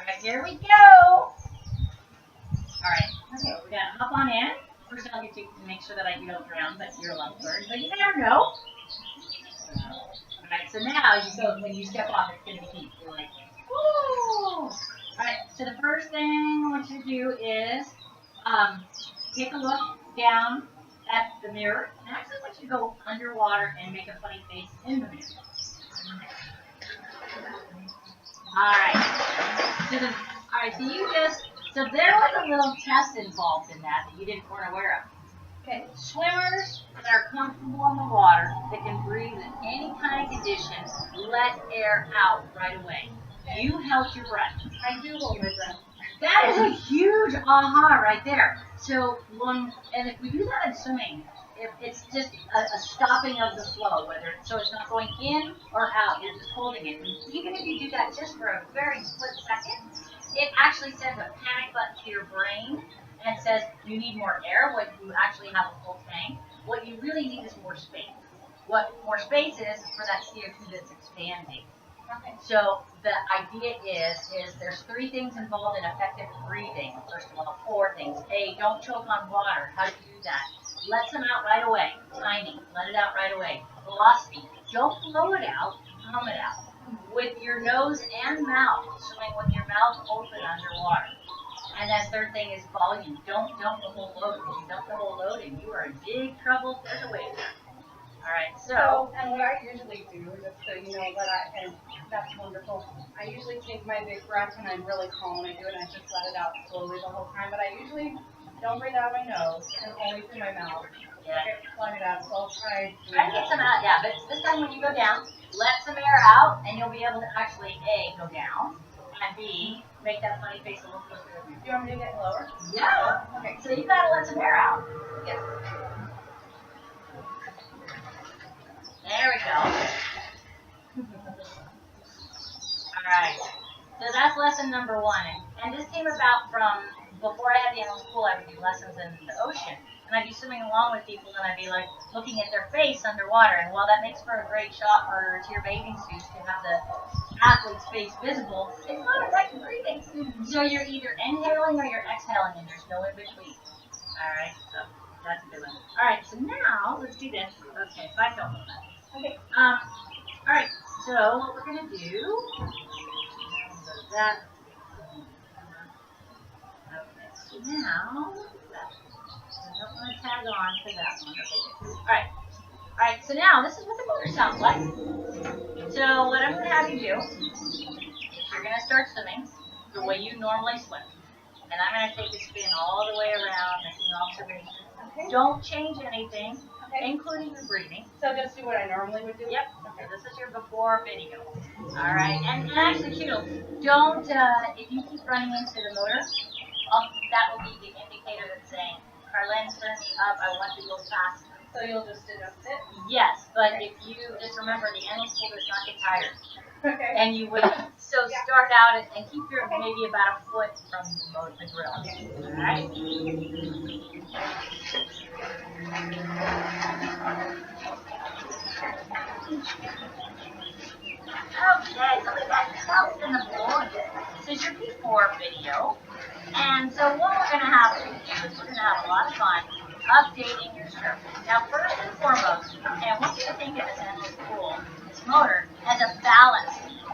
right, here we go. All right, okay, we're gonna hop on in. First, I'll get you to make sure that you don't drown, but you're a lovebird, but you never know. All right, so now you go, when you step off, it's gonna be deep. You're like, woo! All right, so the first thing I want you to do is take a look down at the mirror. And actually, I want you to go underwater and make a funny face in the mirror. All right, so you just, so there was a little test involved in that you weren't aware of. Okay, swimmers that are comfortable in the water, that can breathe in any kind of condition, let air out right away. You held your breath. I do hold my breath. That is a huge aha right there. So and if we do that in swimming, if it's just a stopping of the flow, so it's not going in or out, you're just holding it. Even if you do that just for a very split second, it actually sends a panic button to your brain and says you need more air when you actually have a full tank. What you really need is more space. What more space is for that CO2 that's expanding. Okay. So the idea is there's 3 things involved in effective breathing. First of all, 4 things. A, don't choke on water. How do you do that? Let some out right away. Timing. Let it out right away. Velocity. Don't blow it out. Hum it out. With your nose and mouth. Swimming with your mouth open underwater. And then 3rd thing is volume. Don't dump the whole load. If you dump the whole load and you are in big trouble, there's a way. All right, so. And what I usually do, just so you know and that's wonderful, I usually take my big breath when I'm really calm and I do it and I just let it out slowly the whole time. But I usually don't breathe out of my nose and only through my mouth. Yeah. Plug it out, so I'll try. Try to get some out, yeah, but this time when you go down, let some air out and you'll be able to actually, A, go down, and B, make that funny face a little closer to you. Do you want me to get lower? Yeah. Okay, so you gotta let some air out. Yes. There we go. Alright. So that's lesson number 1. And this came about from before I had the animal school, I would do lessons in the ocean. And I'd be swimming along with people and I'd be like looking at their face underwater. And while that makes for a great shot to your bathing suits to have the athlete's face visible, it's not effective breathing. So you're either inhaling or you're exhaling and there's no in between. Alright, so that's a good one. Alright, so now let's do this. Okay, so I don't know that. Okay, alright, so what we're going to do, that, okay, so now, I don't want to tag on to that one. Okay, alright, so now this is what the motor sounds like. So what I'm going to have you do, is you're going to start swimming the way you normally swim. And I'm going to take a spin all the way around, making observations. Okay. Don't change anything. Okay. Including your breathing. So just do what I normally would do? Yep. Okay, this is your before video. Alright, and actually too, don't, if you keep running into the motor, that will be the indicator that's saying, Karlyn, turn me up, I want to go faster. So you'll just adjust it? Yes, but if you, just remember, the animal school does not get tired. Okay. And you would, so start out and keep your maybe about a foot from the grill. Alright? Okay, so we got yourself in the pool. This is your before video. And so what we're going to have to do is we're going to have a lot of fun updating your surface. Now, first and foremost, okay, I want you to think of this animal pool, this motor, as a balance beam,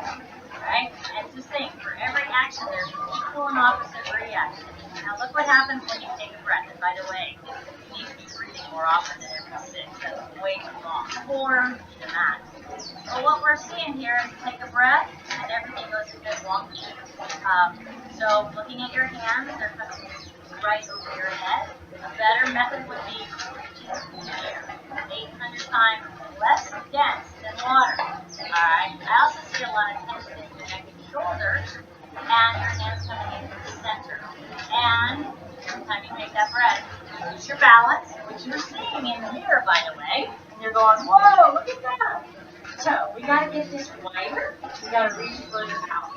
right? And just think, for every action, there's equal and opposite reaction. Now, look what happens when you take a breath. And by the way, you need to be breathing more often than every 6. That's way too long. 4 to the max. So what we're seeing here is take a breath, and everything goes a bit longer. So looking at your hands, they're kind of right over your head. A better method would be reaching in the air, 800 times less dense than water. Alright, I also see a lot of tension in your neck and shoulders, and your hands coming into the center. And every time you take that breath, you lose your balance, which you're seeing in the mirror, by the way. And you're going, whoa, look at that. So we got to get this wider. We got to reach further out.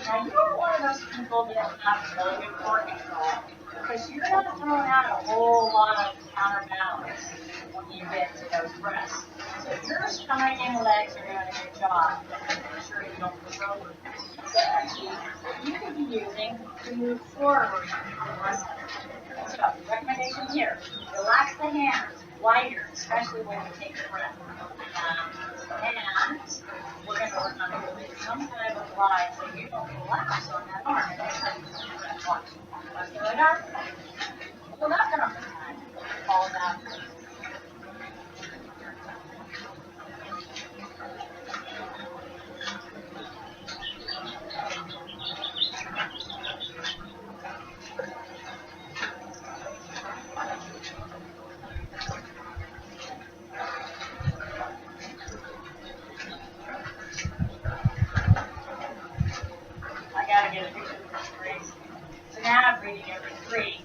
Now you're one of those people that have really good core control because you're not throwing out a whole lot of counterbalance when you get to those breaths. So your stomach and legs are doing a good job. Make sure you don't push over. You can be using to move forward. So, recommendation here, relax the hands, wider, especially when you take a breath. And we're going to work on doing some kind of a glide so you don't collapse on that arm. And then watch. Let's go like that. Well, that's going to hurt. All of that. I gotta get a picture of this race. So now I'm breathing every 3.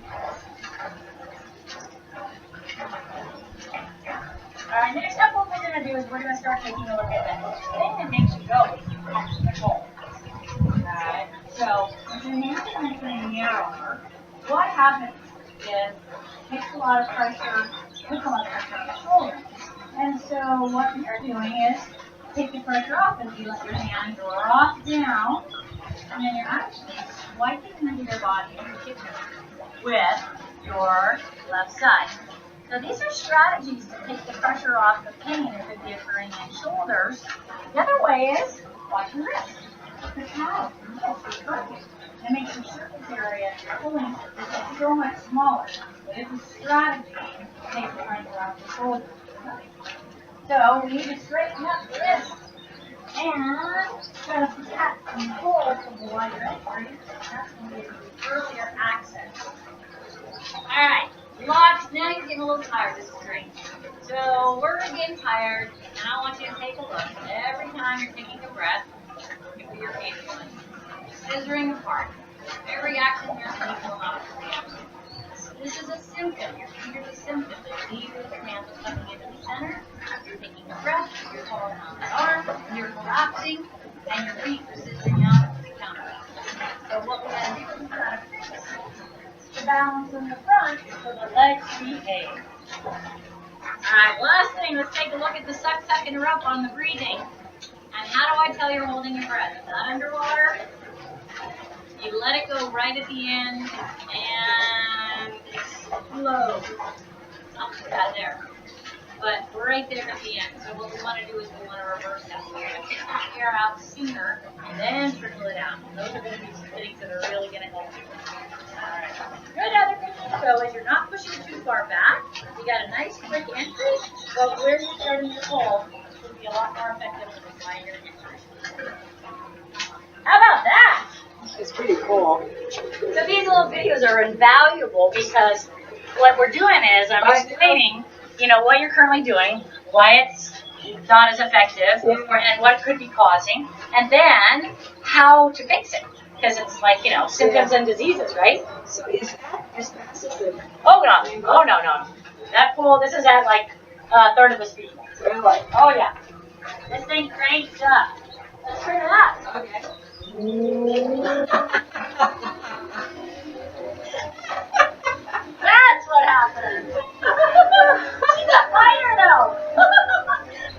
Alright, next up what we're going to do is we're going to start taking a look at that thing that makes you go. Control. Alright, so if your hands are getting narrower, what happens is it takes a lot of pressure, puts a lot of pressure on the shoulder. And so what you're doing is take the pressure off and you let your hand drop down, and then you're actually swiping into your body in particular with your left side. So these are strategies to take the pressure off the pain that could be occurring in shoulders. The other way is watch your wrist. The calf, it's perfect. It makes your surface area pulling so much smaller. But it's a strategy to take the pressure off the shoulders. So we need to straighten up the wrist and try to protect and pull from the wider entry. That's going to be the earlier access. Alright, relax. Now you're getting a little tired. This is great. So we're getting tired, and I want you to take a look. Every time you're taking a breath, you put your feet going. Scissoring apart. Every action here is equal amount of reaction. This is a symptom. Your feet are the symptom. The knees with your hands are coming into the center. You're taking a breath. You're pulling on that arm. You're collapsing, and your feet are scissoring out to counter. So what we're going to do is we're going to fix the balance in the front so the legs behave. Alright, last thing, let's take a look at the suck, and rope on the breathing. And how do I tell you're holding your breath? Not underwater. You let it go right at the end and explode. Oh, got there. But right there at the end. So what we want to do is we want to reverse that. We're going to take the air out sooner and then trickle it out. Those are going to be some things that are really going to help you. Alright. Good other thing to show is you're not pushing too far back. You got a nice quick entry, but where you're starting to pull will be a lot more effective with a wider entry. How about that? It's pretty cool. So these little videos are invaluable because what we're doing is I'm explaining, what you're currently doing, why it's not as effective, and what it could be causing, and then how to fix it. Because it's like, symptoms and diseases, right? So is that as fast as the... Oh, no. That pool, this is at like a third of the speed. Really? Oh, yeah. This thing cranks up. Let's turn it up. Okay. That's what happened. She got lighter though.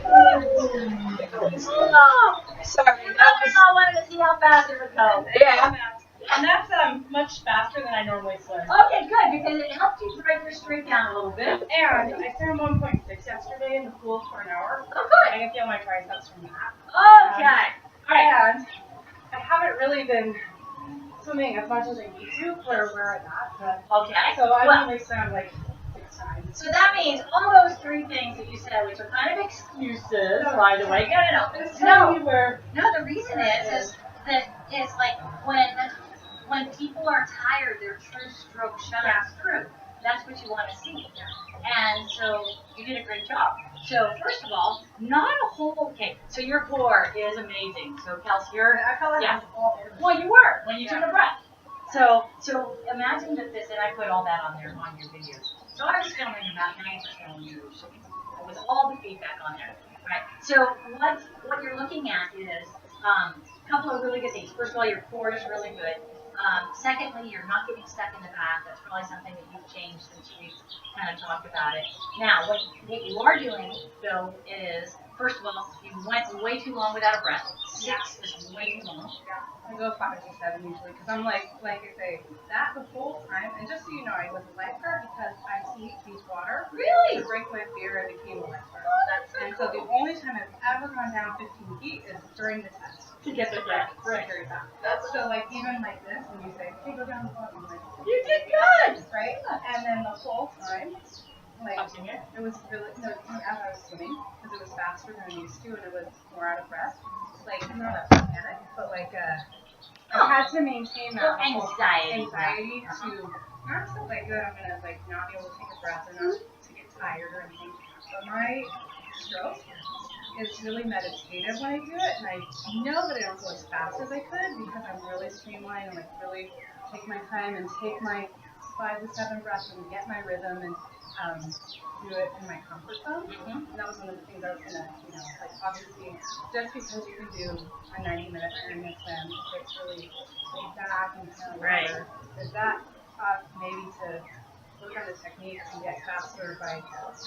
Oh, Sorry, that was... I wanted to see how fast it would go. Yeah. And that's much faster than I normally swim. Okay, good, because it helped you break your streak down a little bit. And I swam 1.6 yesterday in the pool for an hour. Oh, good. I can feel my triceps from that. Okay. And I haven't really been swimming as much as I need to for where I'm at. But, Okay. so I only swam like 6 times. So that means all those 3 things that you said, which are kind of excuses, by the way. No. No, the reason is that it's like when people are tired, their true stroke shines through. That's what you want to see. And so you did a great job. So first of all, not a whole, okay, so your core is amazing. So Kelsie, I felt like I was all in. well, you were when you took a breath. So imagine that this, and I put all that on there on your videos. So I was filming about 9% of your with all the feedback on there. Right. So what you're looking at is a couple of really good things. First of all, your core is really good. Secondly, you're not getting stuck in the back. That's probably something that you've changed since we kind of talked about it. Now, what you are doing, though, is first of all, you went way too long without a breath. 6 is way too long. Yeah, I go 5 to 7 usually because I'm like I say, that the whole time. And just so you know, I was a lifeguard because I deep water. Really? To break my fear, I became a lifeguard. Oh, And so the only time I've ever gone down 15 feet is during the test. to get the breath. Right. So like even like this, when you say, hey, go down the bottom, I'm like, You did good. right? And then the whole time, like, Touching it. it was really, no, as I was swimming, because it was faster than I'm used to, and it was more out of breath. Like, not a panic, but like I had to maintain that Anxiety. anxiety to, not to like that I'm gonna like not be able to take a breath or not to get tired or anything, but my stroke is really meditative when I do it, and I know that I don't go as fast as I could because I'm really streamlined and like really take my time and take my 5 to 7 breaths and get my rhythm and do it in my comfort zone. And that was one of the things I was gonna, like obviously just because you can do a 90-minute Ironman swim, it's really laid back and kind of water. Is that maybe to work on the technique and get faster by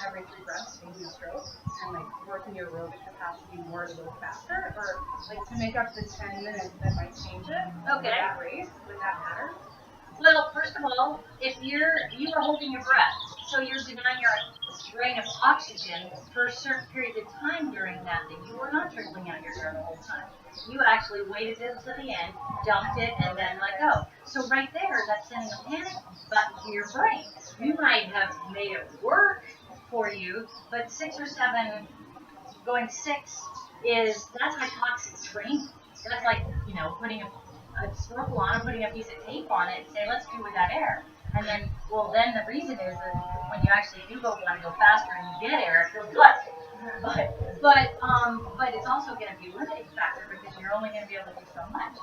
every 3 breaths taking a stroke and like working your aerobic capacity more to go faster, or like to make up the 10 minutes that might change it? Okay. That race, would that matter? Well, first of all, if you are holding your breath, so you're denying your drain of oxygen for a certain period of time during that, then you were not trickling out your air the whole time. You actually waited until the end, dumped it, and then let go. So right there, that's sending a panic button to your brain. You might have made it work for you, but 6 or 7, going 6 that's hypoxic training. That's like, putting a snorkel on and putting a piece of tape on it and say, let's do without air. And then, then the reason is that when you actually do want to go faster and you get air, it feels good. But it's also going to be a limiting factor because you're only going to be able to do so much.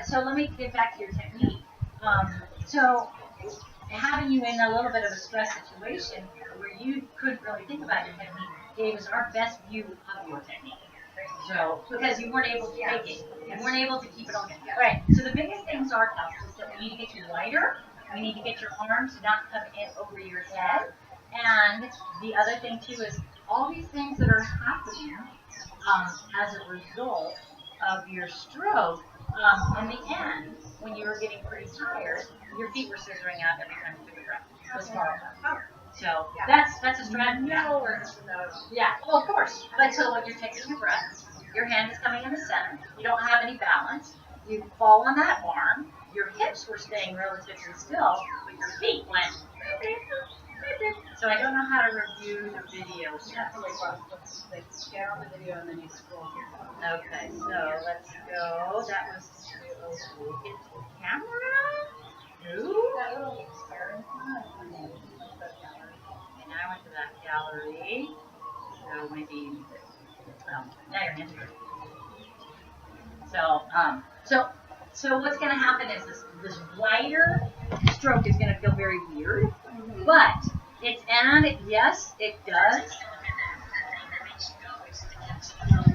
So let me get back to your technique. So having you in a little bit of a stress situation where you couldn't really think about your technique gave us our best view of your technique. So, because you weren't able to take it. You weren't able to keep it on. Right. So the biggest things are, Kelsie, is that we need to get you lighter. We need to get your arms to not come in over your head. And the other thing, too, is all these things that are happening as a result of your stroke, in the end, when you were getting pretty tired, your feet were scissoring out every time you took a breath. It was horrible. So that's a strategy. Yeah, well, of course. But so when you're taking your breath, your hand is coming in the center. You don't have any balance. You fall on that arm. Your hips were staying relatively still, but your feet went. So I don't know how to review the video. You have to like get on the video and then you scroll. Okay, so let's go. That was to hit the camera. Ooh. That little experiment. And now I went to that gallery. So maybe now you're into it. So what's going to happen is this wider stroke is going to feel very weird, but yes, it does.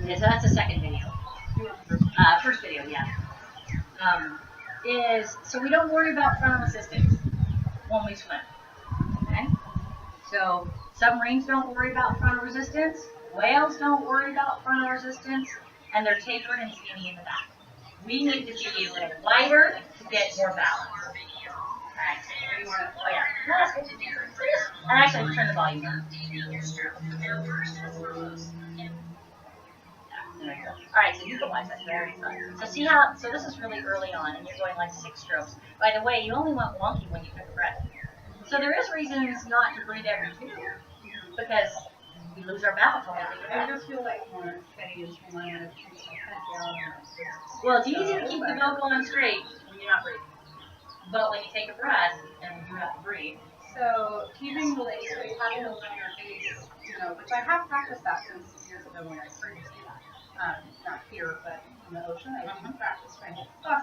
Yeah, so that's the second video. First video, yeah. So we don't worry about frontal resistance when we swim. Okay? So submarines don't worry about frontal resistance. Whales don't worry about frontal resistance, and they're tapered and skinny in the back. We need to be a little wider to get more balance. Alright, so you want to, and actually turn the volume down. There you go. Alright, so you can watch that very fun. So see how, so this is really early on, and you're going like 6 strokes. By the way, you only went wonky when you took a breath. So there is reasons not to breathe every 2, because we lose our balance when we take a I breath. just feel like more steady and streamlined. Well, it's easy to keep the boat going straight when you're not breathing. But when you take a breath, and you have to breathe. So keeping the legs straight, having the line your face, which I have practiced that since years ago when I first did that. Not here, but in the ocean, I do practice trying to plus,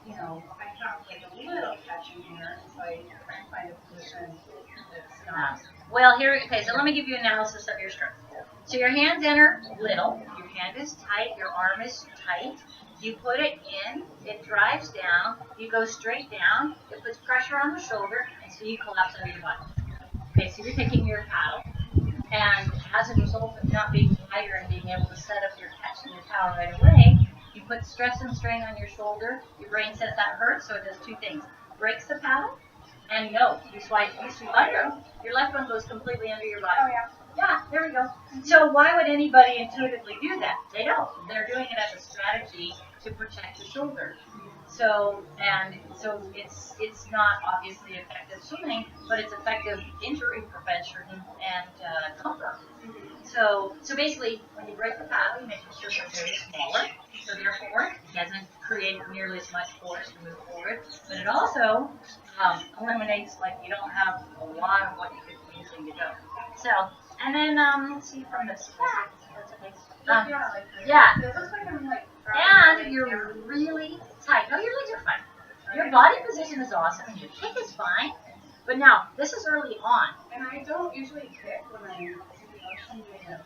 I have like a little catching here, so I try and find a position that's not. Well, okay, so let me give you an analysis of your stroke. So your hand's inner little, your hand is tight, your arm is tight. You put it in, it drives down, you go straight down, it puts pressure on the shoulder, and so you collapse under your body. Okay, so you're taking your paddle, and as a result of not being wider and being able to set up your catch and your power right away, you put stress and strain on your shoulder. Your brain says that hurts, so it does two things. Breaks the paddle, and you swipe under. Your left one goes completely under your body. Oh, yeah. Yeah, there we go. So why would anybody intuitively do that? They don't. They're doing it as a strategy to protect the shoulder. So it's not obviously effective swimming, but it's effective injury prevention and comfort. So basically, when you break the paddle, you make the surface very smaller, so therefore it doesn't create nearly as much force to move forward. But it also eliminates, like, you don't have a lot of what you could be using to go. So, and then let's see from this back. Yeah. It looks like I'm like. And you're really tight. No, your legs are fine. Your body position is awesome, and your kick is fine. But now, this is early on. And I don't usually kick when I'm in the ocean doing it.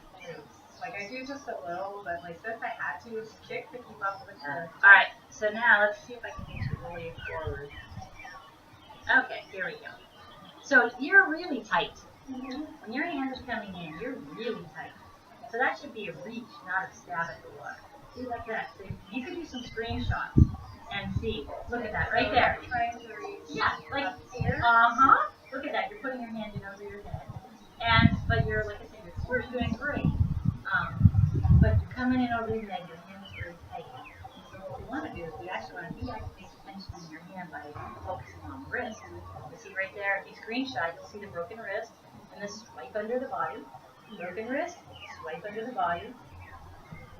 Like, I do just a little, but like this I had to kick to keep up with the. Alright, so now let's see if I can get you really forward. Okay, here we go. So you're really tight. When your hand is coming in, you're really tight. So that should be a reach, not a stab at the water. See, like that. So you could do some screenshots and see. Look at that, right there. Trying to reach. Yeah, like here. Look at that. You're putting your hand in over your head, but you're, like I said, you're doing great. But you're coming in over your head. Your hand's very tight. So what we want to do is we actually want to deactivate the tension in your hand by focusing on the wrist. You see right there, if you screenshot, you'll see the broken wrist and the swipe under the body. Broken wrist, swipe under the body.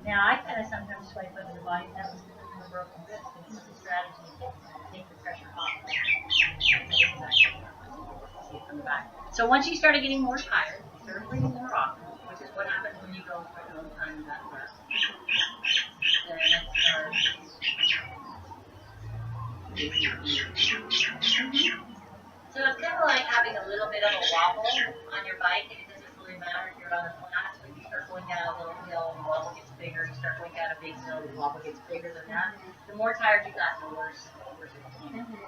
Now, I kind of sometimes swipe under the body. That was because of the broken wrist. It's a strategy to take the pressure off. See it from the back. So once you started getting more tired, you started breathing more often, which is what happens when you go for a long time in that breath. Then so it's kind of like having a little bit of a wobble on your bike. It doesn't really matter if you're on the flat. When you start going down a little hill, the wobble gets bigger. You start going down a big hill, the wobble gets bigger than that. The more tired you got, the worse it became.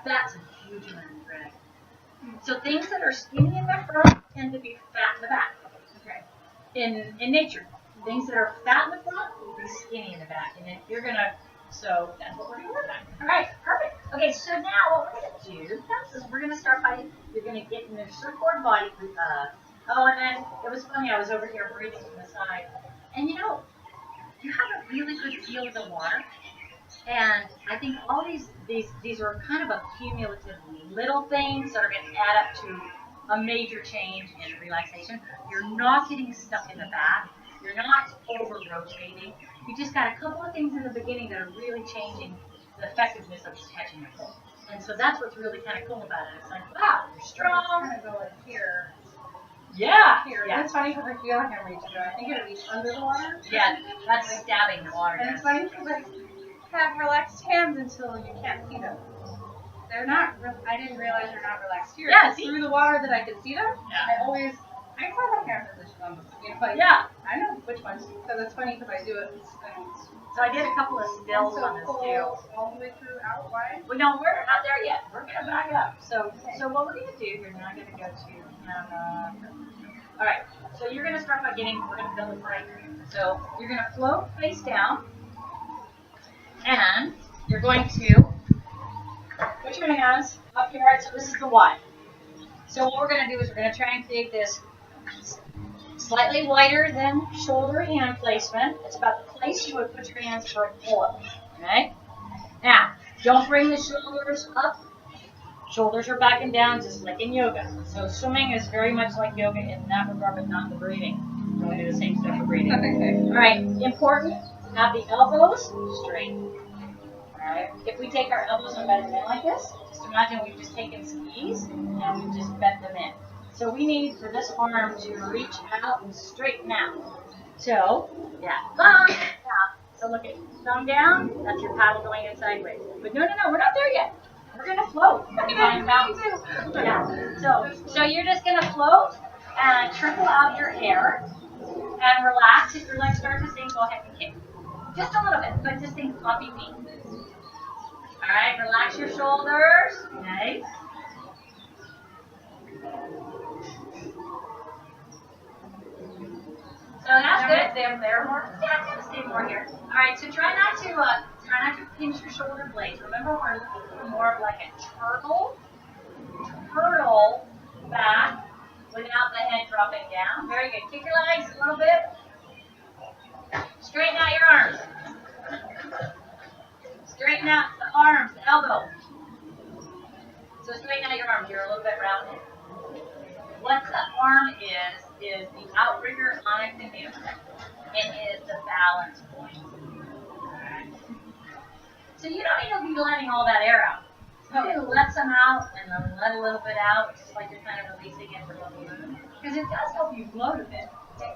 That's a huge amount of drag. So things that are skinny in the front tend to be fat in the back. Okay. In nature, things that are fat in the front will be skinny in the back. And if you're gonna, so that's what we're gonna work on. All right, perfect. Okay, so now what we're gonna do is we're gonna start by, you're gonna get in the surfboard body. And then it was funny. I was over here breathing from the side, and you have a really good feel of the water. And I think all these are kind of a cumulative little things that are going to add up to a major change in relaxation. You're not getting stuck in the back. You're not over-rotating. You just got a couple of things in the beginning that are really changing the effectiveness of catching your foot. And so that's what's really kind of cool about it. It's like, wow, you're strong. I'm going to go like here. Yeah. Here. Yeah. It's funny because I feel like I'm reaching, but I think it reached under the water. Yeah, that's stabbing the water. And it's funny because I have relaxed hands until you can't see them. They're not, I didn't realize they're not relaxed here. Yeah, see? Through the water that I could see them, Yeah. I saw my hand position on them. Like, Yeah. I know which ones. So that's funny because I do it. So I did a couple of stills on this too. All the way through out wide? Well, no, we're not there yet. We're going to back up. So what we're going to do here, now I'm going to go to, all right. So you're going to start by we're going to build a frame. So you're going to float face down, and you're going to put your hands up here. So this is the Y. So what we're going to do is we're going to try and create this slightly wider than shoulder hand placement. It's about the place you would put your hands for a pull-up. Okay? Now, don't bring the shoulders up. Shoulders are back and down just like in yoga. So swimming is very much like yoga in that regard, but not the breathing. We're going to do the same stuff for breathing. Okay. All right, important, have the elbows straight. All right, if we take our elbows and bend them in like this, just imagine we've just taken skis and we've just bent them in. So we need for this arm to reach out and straighten out. So, yeah, thumb down. So look at thumb down, that's your paddle going in sideways. But no, we're not there yet. We're going to float. Yeah. So you're just going to float and trickle out your hair and relax. If your legs start to sink, go ahead and kick. Just a little bit, but just think floppy feet. All right, relax your shoulders. Nice. there more? Yeah, it's gonna stay more here. All right, so try not to pinch your shoulder blades. Remember, we're looking for more of like a turtle back without the head dropping down. Very good. Kick your legs a little bit. Straighten out your arms. Straighten out the arms, the elbow. So straighten out your arms. You're a little bit rounded. What the arm is the outrigger on a canoe. It is the balance point. Alright. So you don't need to be letting all that air out. You can let some out and then let a little bit out, just like you're kind of releasing it from the balloon. Because it does help you float a bit.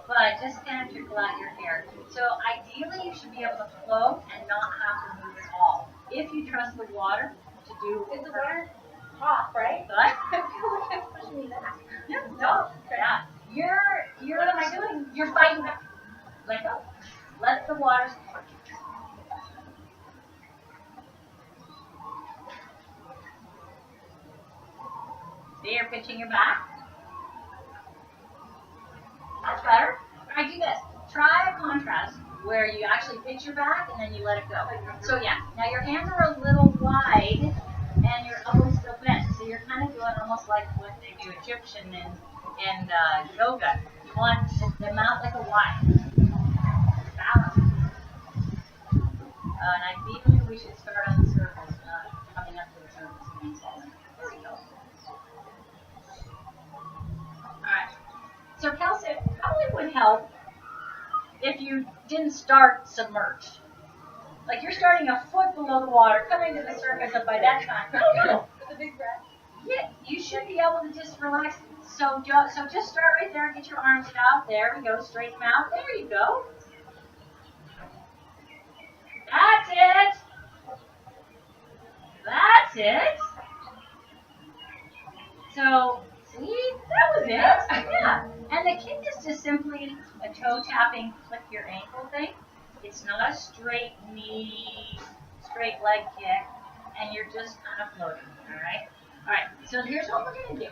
But just kind of trickle out your hair. So ideally you should be able to float and not have to move at all. If you trust the water to do Is the water hot, right? But I feel like it's pushing me back. no, yeah. What am I doing? You're fighting back. Let go. Let the water support you. See, you're pitching your back. That's better. All right, do this. Try a contrast where you actually pitch your back and then you let it go. So yeah, now your hands are a little wide and your elbows still bent. So you're kind of doing almost like what they do Egyptian and yoga. You want them out like a Y. Balance. And ideally we should start on the surface, not coming up to the surface and then falling. There we go. Alright. So Kelsie, it probably would help if you didn't start submerged. Like you're starting a foot below the water, coming to the surface, and by that time, With a big breath. yeah, you should be able to just relax. So just start right there, get your arms out. There we go, straighten them out. There you go. That's it. That's it. So, see, that was it. Yeah. And the kick is just simply a toe tapping, flick your ankle thing. It's not a straight knee, straight leg kick, and you're just kind of floating, all right? All right, so here's what we're going to do.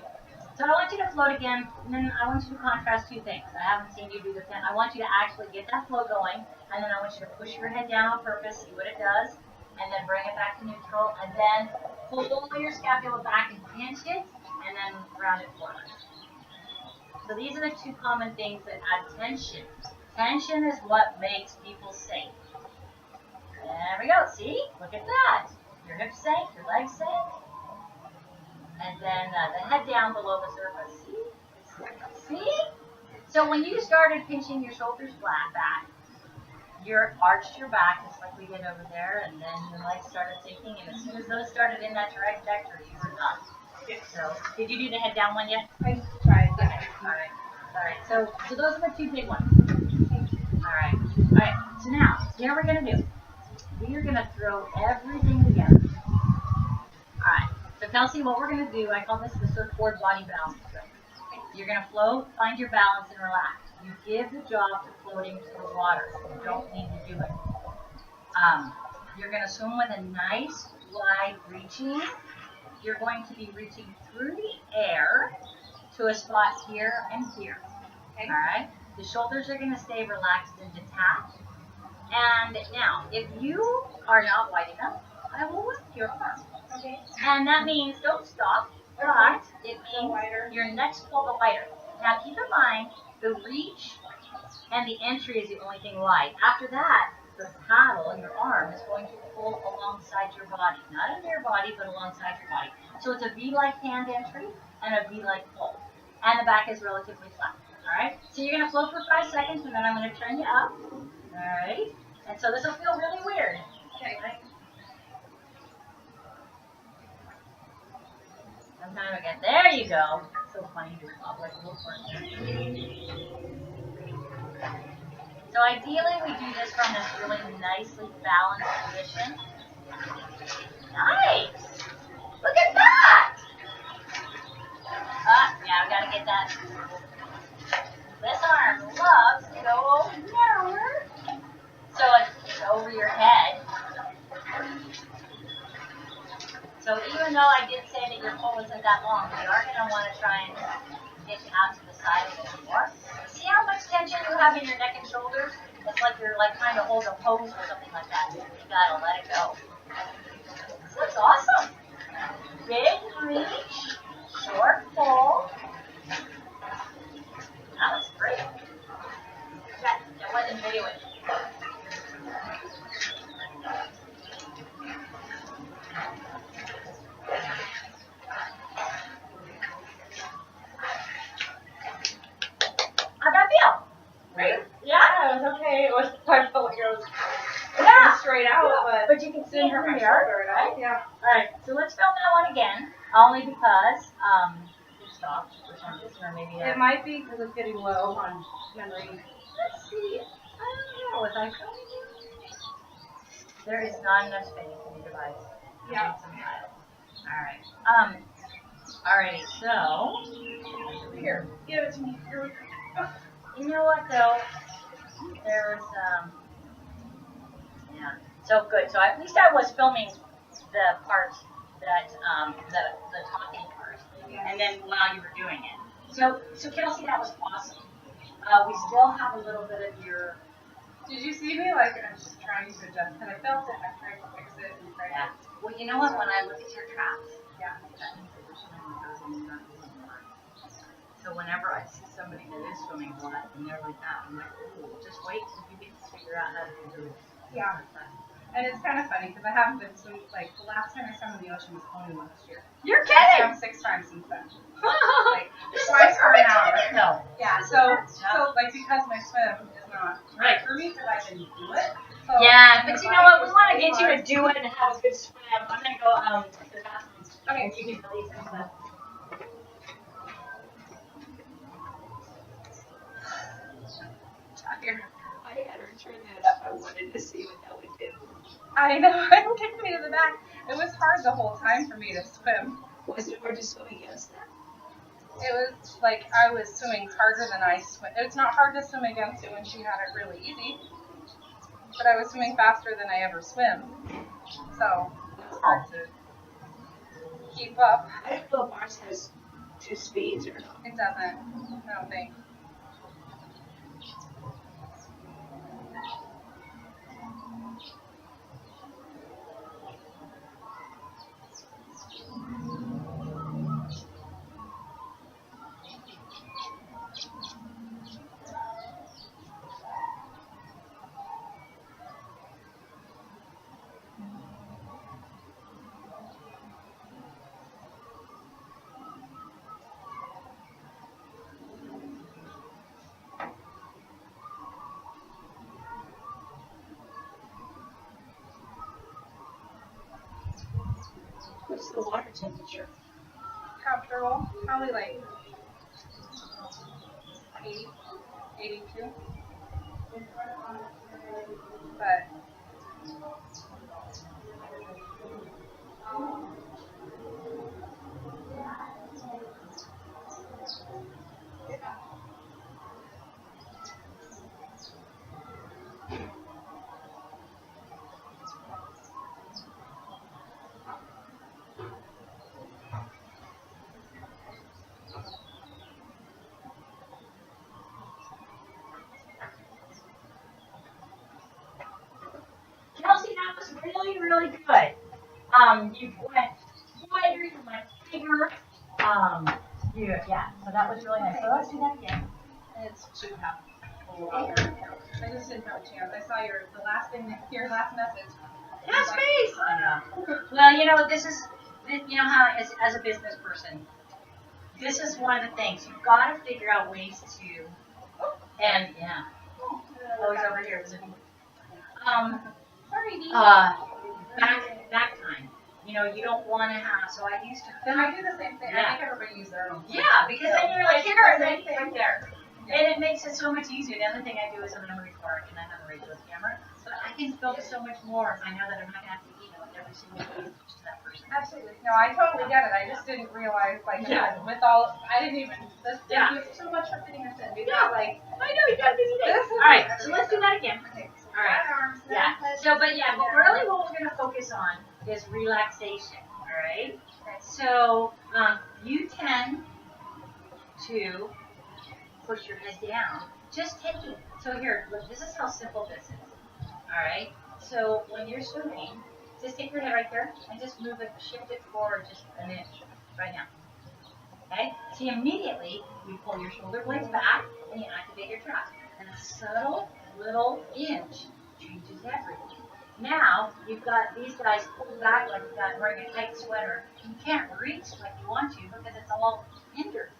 So I want you to float again, and then I want you to contrast two things. I haven't seen you do this yet. I want you to actually get that flow going, and then I want you to push your head down on purpose, see what it does, and then bring it back to neutral, and then pull your scapula back and pinch it, and then round it forward. So these are the two common things that add tension. Tension is what makes people safe. There we go. See? Look at that. Your hips sank, your legs sank. And then the head down below the surface. See? See? So when you started pinching your shoulders flat back, you arched your back just like we did over there, and then your legs started sinking, and as soon as those started in that trajectory, you were done. So, did you do the head down one yet? I tried. Okay. Alright. So those are the two big ones. Alright. So now, what we're going to do, we are going to throw everything together. Alright. So Kelsie, what we're going to do, I call this the surfboard body balance trick. You're going to float, find your balance, and relax. You give the job to floating to the water. You don't need to do it. You're going to swim with a nice, wide reaching. You're going to be reaching through the air to a spot here and here. Okay. All right? The shoulders are going to stay relaxed and detached. And now, if you are not wide enough, I will lift your arm. Okay. And that means don't stop, but it means your next pull the wider. Now keep in mind, the reach and the entry is the only thing wide. After that, the paddle, your arm, is going to pull alongside your body. Not under your body, but alongside your body. So it's a V-like hand entry and a V-like pull. And the back is relatively flat. Alright? So you're going to float for 5 seconds, and then I'm going to turn you up. Alright? And so this will feel really weird. Okay. Right? Sometime again. There you go. So funny to pop like a little person. So ideally we do this from this really nicely balanced position. Nice! Look at that! Yeah, we gotta get that. This arm loves to go narrower. So it's over your head. So even though I did say that your pull isn't that long, we are going to want to try and get you out to the side a little more. See how much tension you have in your neck and shoulders? It's like you're like trying to hold a pose or something like that. You gotta let it go. That's awesome. Big reach, short pull. That was great. That wasn't videoing. How'd that feel? Right? Yeah? It was okay. It was, I felt like it was Yeah. straight out, But you can see it didn't hurt from my here, shoulder at all. right? Yeah. Alright, so let's film that one again. Only because, it stopped for some reason, or maybe It might be because it's getting low on memory. let's see. I don't know. Was I filming you? There is not enough space in your device. Yeah. Alright. Alrighty, so Here, give it to me. Here we go. Oh. you know what though? There's yeah. So good. So at least I was filming the part that the talking part. Yes. And then while you were doing it. So Kelsie, that was awesome. We still have a little bit of your Did you see me? Like, I was just trying to adjust, and I felt it. I tried to fix it and tried yeah. Well, you know what? When I look at your traps, Yeah. that means that you're swimming because you're not using the line. So whenever I see somebody that is swimming a lot and they're like that, I'm like, ooh, just wait till you get to figure out how to do it. Yeah. And it's kind of funny because I haven't been swimming. Like, the last time I swam in the ocean was only last year. You're I kidding! swam 6 times since then. Like, this is twice like for an perfect hour. timing, though. Yeah. So like because my swim is not Right. for me because I didn't do it. So Yeah, but if you I know what? We was want to really get you to hard- do it and have a good swim. I'm gonna go to the bathroom. Okay. And you can release some stuff. I had her turn that up. I wanted to see what that would do. I know. It kicked me to the back. It was hard the whole time for me to swim. Was it hard to swim against that? It was like I was swimming harder than I swim. It's not hard to swim against it when she had it really easy. But I was swimming faster than I ever swim. So it's hard to keep up. I don't know if ours has 2 speeds or not. It doesn't. I don't think. What's the water temperature? Comfortable. Probably like 80, 82. But Kelsie, that was really, really good. You went wider, you went bigger. Yeah, so that was really nice. So let's do that again. it should have a lot better. I just didn't have a chance. I saw your last message. Yes, please. I know. Well, you know, you know how as a business person, this is one of the things you've got to figure out ways to, and yeah, oh, he's over here. Sorry, Dee. Back time. You know, you don't want to have. So I used to film. I do the same thing. Yeah. I think everybody uses their own. Yeah, because then you're like here and then right there. And it makes it so much easier. The other thing I do is a memory card, and I have a regular camera, but I can film so much more. I know that I'm not gonna have to email every single thing to that person. Absolutely. No, I totally get it. I just didn't realize, like, Yeah. with all, I didn't even, Yeah. thank you so much for fitting us in. Because, Yeah. like, I know you got a busy day. All right, so let's do that again. Okay. All right. Arms, Yeah. So, but really, what we're gonna focus on is relaxation. All right. So, you tend to push your head down just taking, so here, look, this is how simple this is. All right, so when you're swimming, just take your head right there and just move it, shift it forward just an inch right now. Okay, see immediately you pull your shoulder blades back and you activate your trap. And a subtle little inch changes everything. Now you've got these guys pulled back like that, wearing a tight sweater. You can't reach like you want to because it's all hindered.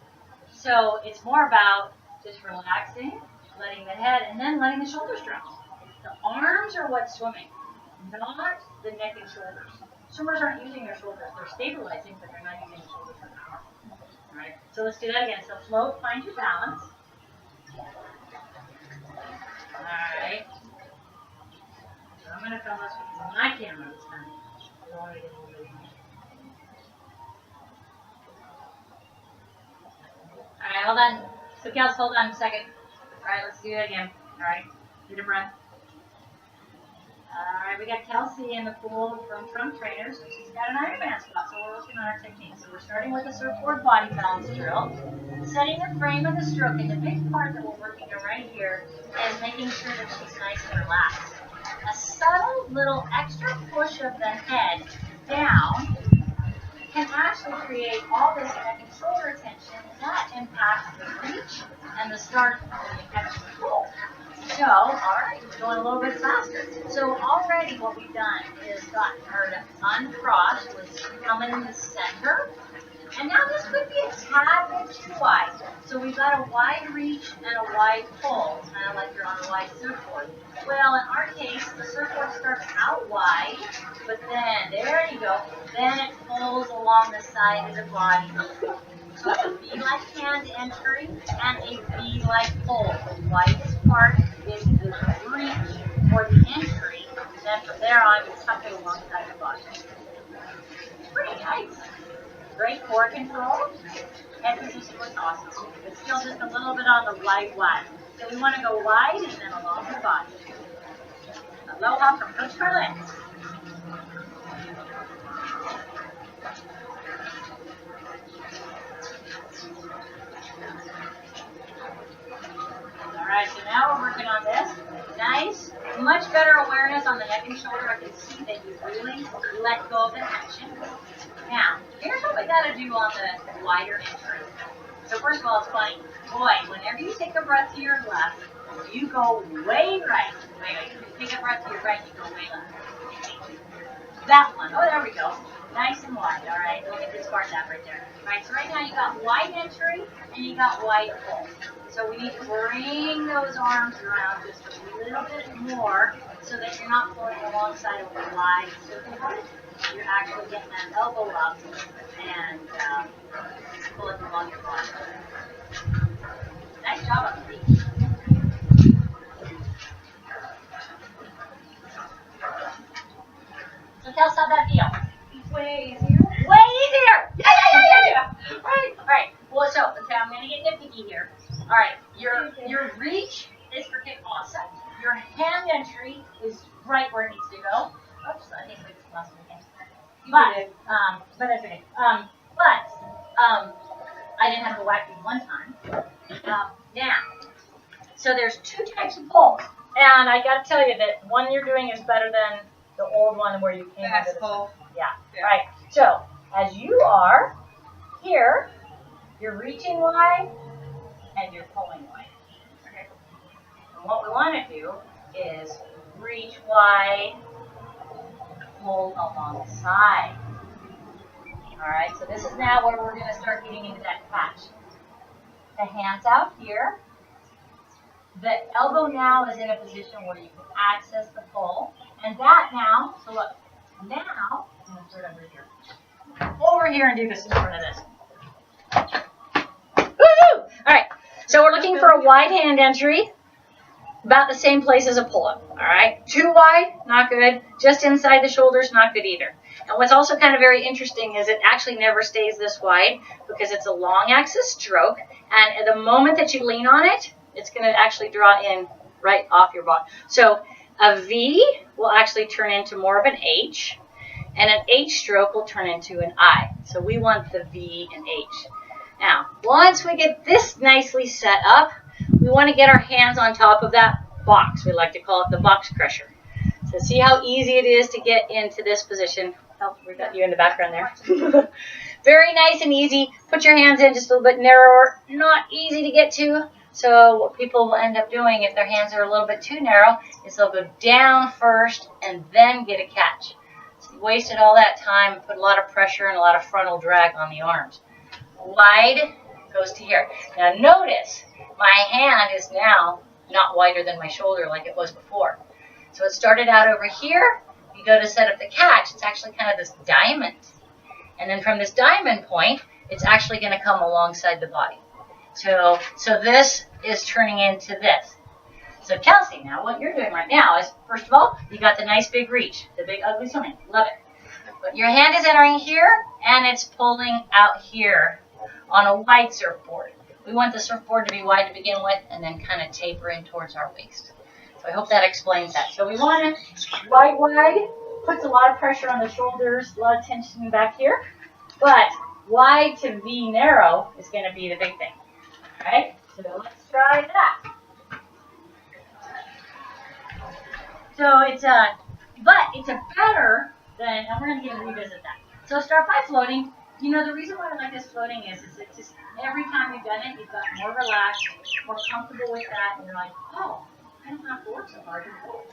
So it's more about just relaxing, letting the head, and then letting the shoulders drop. The arms are what's swimming, not the neck and shoulders. Swimmers aren't using their shoulders. They're stabilizing, but they're not using the shoulders for power. All right, so let's do that again. So float, find your balance. All right. So I'm going to film this with my camera this time. I don't want to get a little bit more. All right, hold on. So, Kels, hold on a second. All right, let's do it again. All right, get a breath. All right, we got Kelsie in the pool from Trunk Trainers. She's got an Ironman spot, so we're working on our technique. So we're starting with a surfboard body balance drill, setting the frame of the stroke. And the big part that we're working on right here is making sure that she's nice and relaxed. A subtle little extra push of the head down can actually create all this neck and shoulder tension, and that impacts the reach and the start of the extra pull. So, all right, we're going a little bit faster. So already what we've done is gotten her to uncross with coming in the center. And now this could be a tad bit too wide. So we've got a wide reach and a wide pull, kind of like you're on a wide surfboard. Well, in our case, the surfboard starts out wide, but then, there you go, then it pulls along the side of the body. So it's a V-like hand entry and a V-like pull. The widest part is the reach or the entry, and then from there on, you tuck it alongside the body. Pretty nice. Great core control. Head position was awesome. But still just a little bit on the wide. So we want to go wide and then along the body. Aloha from Coach Karlyn. Alright, so now we're working on this. Nice. Much better awareness on the neck and shoulder. I can see that you really let go of the tension. Now, here's what we got to do on the wider entry. So first of all, it's funny. Boy, whenever you take a breath to your left, you go way right. Wait. You take a breath to your right, you go way left. That one. Oh, there we go. Nice and wide. All right, look at this part that right there. All right, so right now you got wide entry and you got wide pull. So we need to bring those arms around just a little bit more so that you're not pulling alongside of a wide surfboard. You're actually getting that elbow up and pulling along your body. Nice job on the feet. So tell us how that feels. Way easier. Way easier! Yeah. All right. Well, so okay, I'm gonna get nitpicky here. All right, your reach is freaking awesome. Your hand entry is right where it needs to go. Oops, I think we just lost my hand. But that's okay. I didn't have to whack you one time. Now, so there's two types of pulls, and I got to tell you that one you're doing is better than the old one where you came into the pull. Yeah. Right. So as you are here, you're reaching wide and you're pulling wide. Okay. And what we want to do is reach wide, pull along the side. Alright, so this is now where we're going to start getting into that catch. The hands out here. The elbow now is in a position where you can access the pull. And that now, so look, now, I'm going to put it over here and do this in front of this. Woohoo! Alright, so we're looking for a wide hand entry. About the same place as a pull-up, all right? Too wide, not good. Just inside the shoulders, not good either. And what's also kind of very interesting is it actually never stays this wide because it's a long axis stroke. And at the moment that you lean on it, it's going to actually draw in right off your body. So a V will actually turn into more of an H, and an H stroke will turn into an I. So we want the V and H. Now, once we get this nicely set up, we want to get our hands on top of that box. We like to call it the box crusher. So see how easy it is to get into this position. Oh, we got you in the background there. Very nice and easy. Put your hands in just a little bit narrower. Not easy to get to. So what people will end up doing if their hands are a little bit too narrow is they'll go down first and then get a catch. So you wasted all that time and put a lot of pressure and a lot of frontal drag on the arms. Wide goes to here. Now notice my hand is now not wider than my shoulder like it was before. So it started out over here. You go to set up the catch, it's actually kind of this diamond. And then from this diamond point, it's actually going to come alongside the body. So this is turning into this. So Kelsie, now what you're doing right now is, first of all, you got the nice big reach, the big ugly swimming. Love it. But your hand is entering here, and it's pulling out here on a wide surfboard. We want the surfboard to be wide to begin with, and then kind of taper in towards our waist. So I hope that explains that. So we want it wide, puts a lot of pressure on the shoulders, a lot of tension back here. But wide to V narrow is going to be the big thing. All right, so let's try that. So it's a better than, and we're going to revisit that. So start by floating. You know, the reason why I like this floating is it's just every time you've done it, you've got more relaxed, more comfortable with that, and you're like, oh, I don't have to work so hard to float.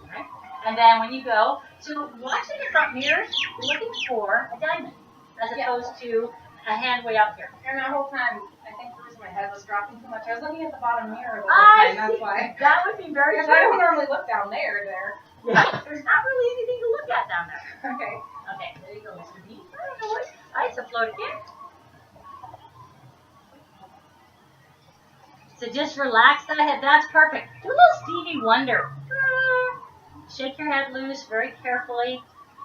Right? And then when you go, so watching your front mirrors, you're looking for a diamond, as opposed to a hand way out here. And that whole time, I think the reason my head was dropping too much, I was looking at the bottom mirror the whole time, that's why. That would be very Because I don't normally look down there. Yeah, there's not really anything to look at down there. Okay. Okay, there you go, Mr. B. I don't know what. All right, so float again. So just relax that head. That's perfect. Do a little Stevie Wonder. Shake your head loose very carefully.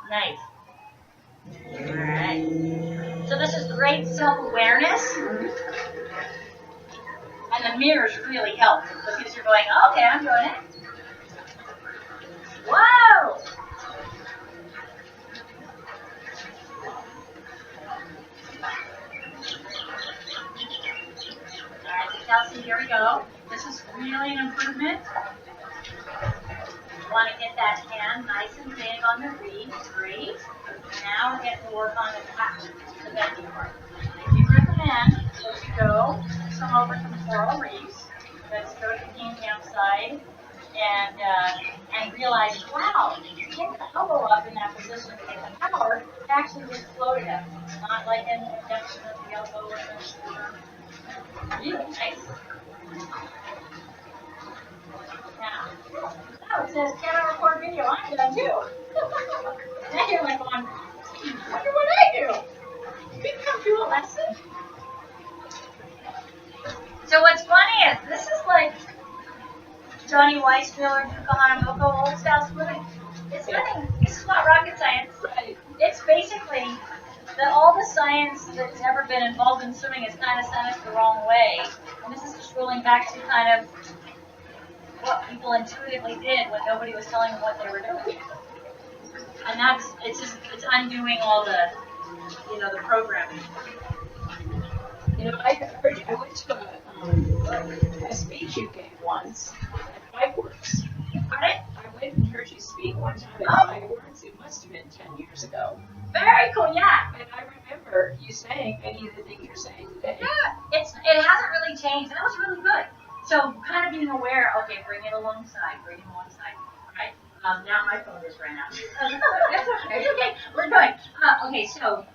Nice. All right. So this is great self-awareness. And the mirrors really help because you're going, okay, I'm doing it. Whoa! Alright, so Kelsie, here we go. This is really an improvement. You want to get that hand nice and big on the reed. Great. Now we're getting to work on the catch, the bendy part. I do recommend that you go some over some coral reefs. Let's go to the king campsite and realize, wow, get the elbow up in that position to get the power to actually just float it up. It's not like an adduction of the elbow and the shoulder. Really nice. Now it says, can I record video? I'm done too. Now you're like, I wonder what I do. We come do a lesson. So what's funny is this is like Johnny Weissmuller, Yuka old style swimming. It's nothing. This is not rocket science. It's basically that all the science that's ever been involved in swimming has kind of sent us the wrong way. And this is just rolling back to kind of what people intuitively did when nobody was telling them what they were doing. And it's undoing all the, the programming. I went to a speech you gave once at Fireworks. Pardon? I went and heard you speak one time at Fireworks. It must have been 10 years ago. Very cool, yeah. And I remember you saying many of the things you're saying today. Yeah, it hasn't really changed. That was really good. So kind of being aware, okay, bring it alongside. All right. Now my phone just ran out. It's okay. We're good. Okay, so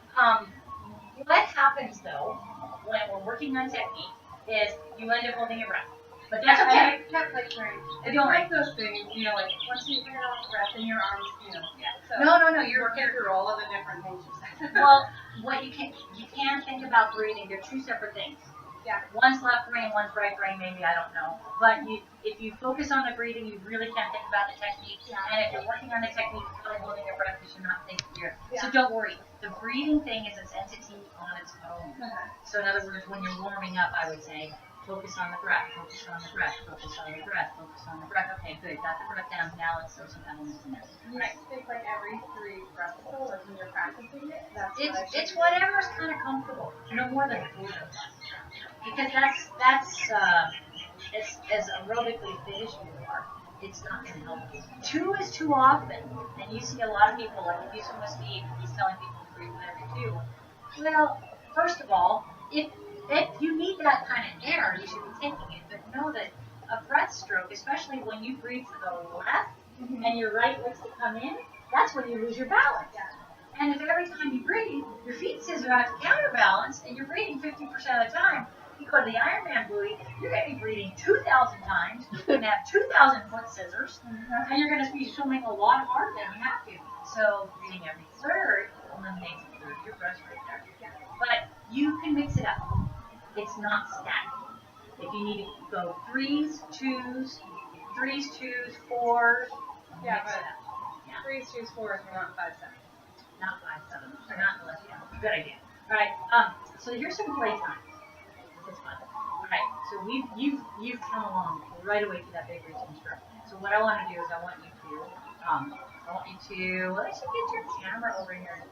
what happens though when we're working on technique is you end up holding your breath. But that's okay. I kept like trying. It's like those things, like once you get off breath in your arms, yeah. So No, you're working through all of the different things you said. Well, what you can think about breathing. They're two separate things. Yeah. One's left brain, one's right brain, maybe, I don't know. But if you focus on the breathing, you really can't think about the technique. Yeah. And if you're working on the technique, you're really holding your breath because you're not thinking here. Yeah. So don't worry. The breathing thing is its entity on its own. So in other words, when you're warming up, I would say, focus on the breath, focus on the breath, focus on the breath, focus on the breath. Okay, good. Got the breath down. Now let's throw some elements in there. You think like every 3 breaths or so, like when you're practicing it? It's whatever's kind of comfortable. No more than 4. Because that's as aerobically fit as you are, it's not going to help you. 2 is too often, and you see a lot of people, like if you swim with Steve, he's telling people to breathe with every 2. Well, first of all, if you need that kind of air, you should be taking it, but know that a breaststroke, especially when you breathe to the left and your right lets to come in, that's when you lose your balance. And if every time you breathe, your feet scissor out to counterbalance, and you're breathing 50% of the time, you go to the Ironman buoy, you're going to be breathing 2,000 times, you're going to have 2,000 foot scissors, and you're going to be swimming a lot harder than you have to. So breathing every third eliminates a third of your breath right there. But you can mix it up. It's not static. If you need to go 3s, 2s, 4s, Yeah, mix it up. but 3s, 2s, 4s, we're not 5, 7. Not 5, 7. They're not unless you have. Good idea. All right. So here's some playtime. This is fun. All right. So you've come along right away to that big routine stroke. So what I want to do is I want you to let's just get your camera over here.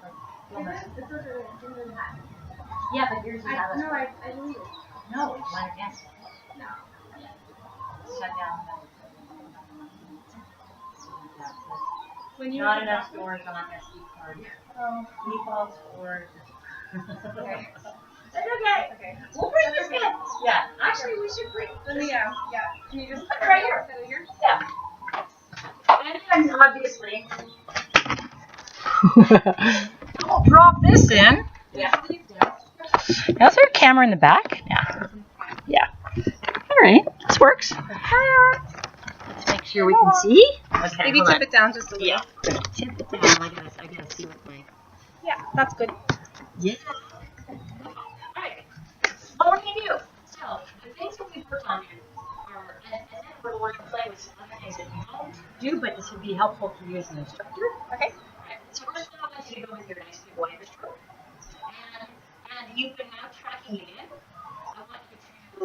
Yeah, but yours is out of. No, I believe it. No, mine again. No. Shut down. When you Not enough storage on SD card. Oh. Default storage. Okay. That's okay. Okay. We'll bring this in. Yeah. Actually, we should bring. Let me, yeah. Can you just Put it right here. set it here? Yeah. And then obviously, we'll drop this in. Yeah. Now is there a camera in the back? Yeah. Yeah. All right. This works. Let's make sure we can see. Okay. Maybe tip it down just a little. Yeah. Tip it down. I gotta see what my. Yeah, that's good. Yeah. Alright. What we're going to do. So, the things that we've worked on here are, and then we're going to play with some other things that we don't do, but this would be helpful for you as an instructor. Okay. Alright. So, first of all, I want you to go with your nice big wider stroke. And you've been now tracking it in. I want you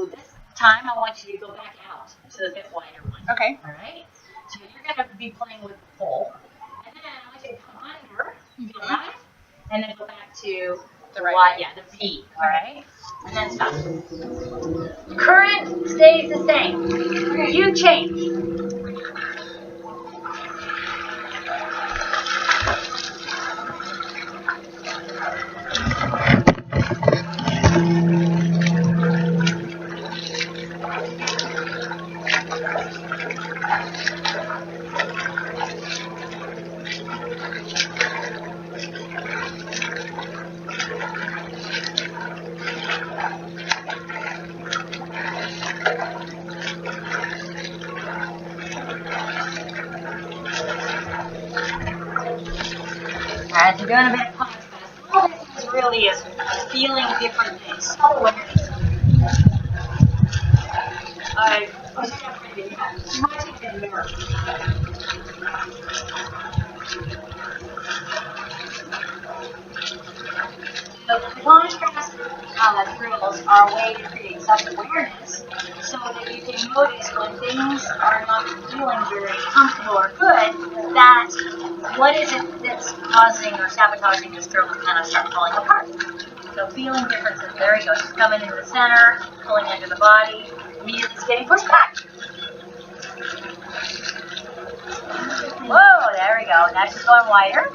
to, this time, I want you to go back out to the bit wider one. Okay. Alright? So, you're going to be playing with the pole. And then I want you to come under, go right, and then go back to the right, yeah, the V, all right? And then stop. Current stays the same. You change. Alright, you're doing a bit of contrast. All this is really is feeling different things. Self-awareness. You might take the mirror. The contrast drills are a way to create self-awareness so that you can notice when things are not feeling very comfortable or good, that what is it that's causing or sabotaging the stroke to kind of start falling apart. So feeling differences, there you go. She's coming into the center, pulling into the body, immediately it's getting pushed back. Whoa, there we go. Now she's going wider.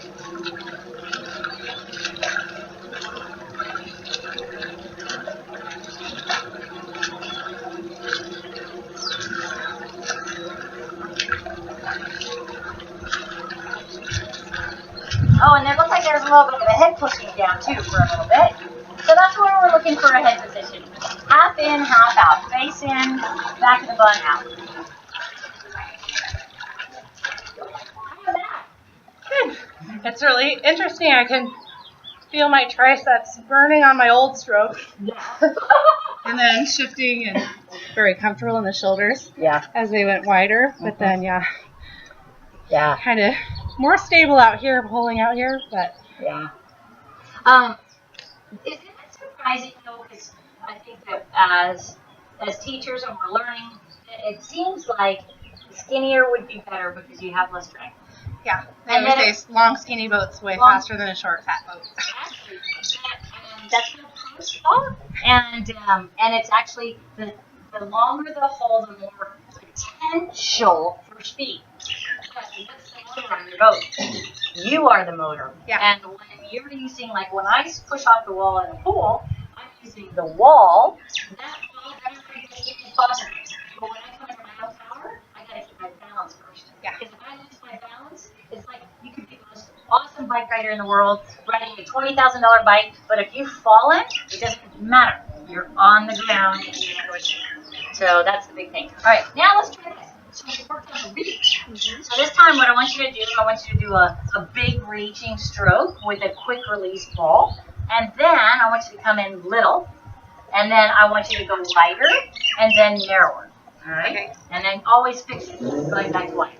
Oh, and it looks like there's a little bit of a head pushing down too for a little bit. So that's where we're looking for a head position. Half in, half out. Face in, back of the bun out. How was that? Good. It's really interesting. I can feel my triceps burning on my old stroke. Yeah. And then shifting and very comfortable in the shoulders. Yeah. As they went wider. But then, Yeah. kind of more stable out here, pulling out here. But Yeah. Isn't it surprising though? Because I think that as teachers and we're learning, it seems like skinnier would be better because you have less strength. yeah, they And always then say long, skinny boats way long- faster than a short, fat boat. Actually, that's no pro's fault, and it's actually the the longer the hole, the more potential for speed. But what's the motor on your boat? You are the motor. Yeah. And when you're using, like when I push off the wall in a pool, I'm using the wall. That wall, everybody gets equal positive. But when I come into my own power, I gotta keep my balance first. Yeah. Because if I lose my balance, it's like you could be the most awesome bike rider in the world, riding a $20,000 bike, but if you've fallen, it doesn't matter. You're on the ground. So that's the big thing. All right, now let's try this. So we worked on the reach. So this time what I want you to do, I want you to do a big reaching stroke with a quick release ball. And then I want you to come in little. And then I want you to go wider and then narrower. All right? Okay. And then always fix it, going back to wider.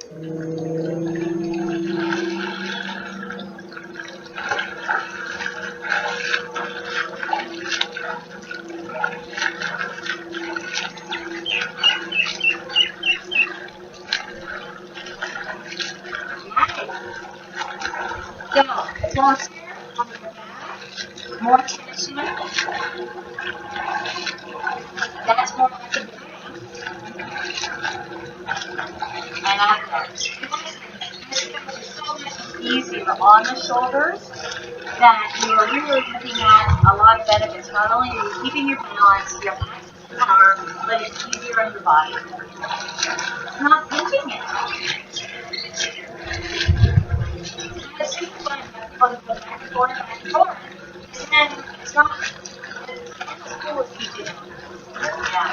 So, closer, more tension. That's more like a and up. This becomes so much easier on the shoulders that you're really looking at a lot of benefits. Not only are you keeping your balance, your power, but it's easier on your body. It's not pinching it. It's super fun to go back and forth, back and forth. And then it's not as cool as you do. Yeah.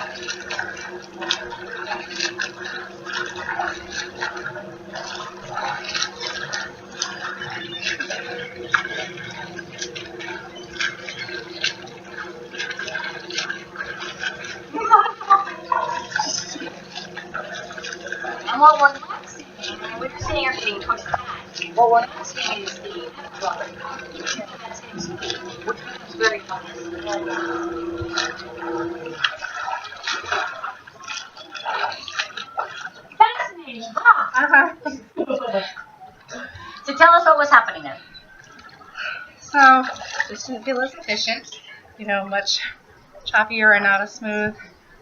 And what we're not seeing, and we're seeing are being pushed back, what we're not seeing is the F-drop, that same speed, which becomes very helpful. Fascinating, huh? So tell us what was happening there. So this didn't feel as efficient, much choppier and not as smooth,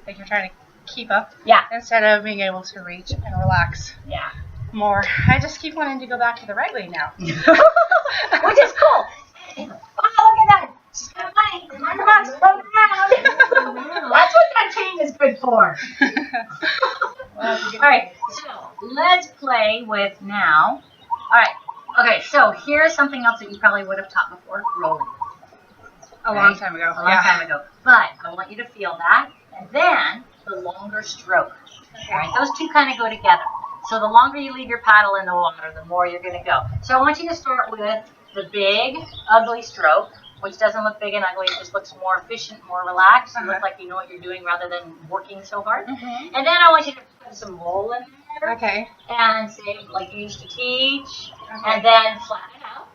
like you're trying to keep up. Yeah. Instead of being able to reach and relax Yeah. more. I just keep wanting to go back to the right way now. Which is cool. Oh, look at that. She's got money. That's what that chain is good for. All right, so let's play with now. All right, okay, so here's something else that you probably would have taught before, rolling. A long time ago. A long time ago. But I want you to feel that, and then the longer stroke. All right, those two kind of go together. So the longer you leave your paddle in the water, the more you're going to go. So I want you to start with the big, ugly stroke, which doesn't look big and ugly. It just looks more efficient, more relaxed. You look like you know what you're doing rather than working so hard. And then I want you to put some roll in there. Okay. And say, like you used to teach, and then flatten it out.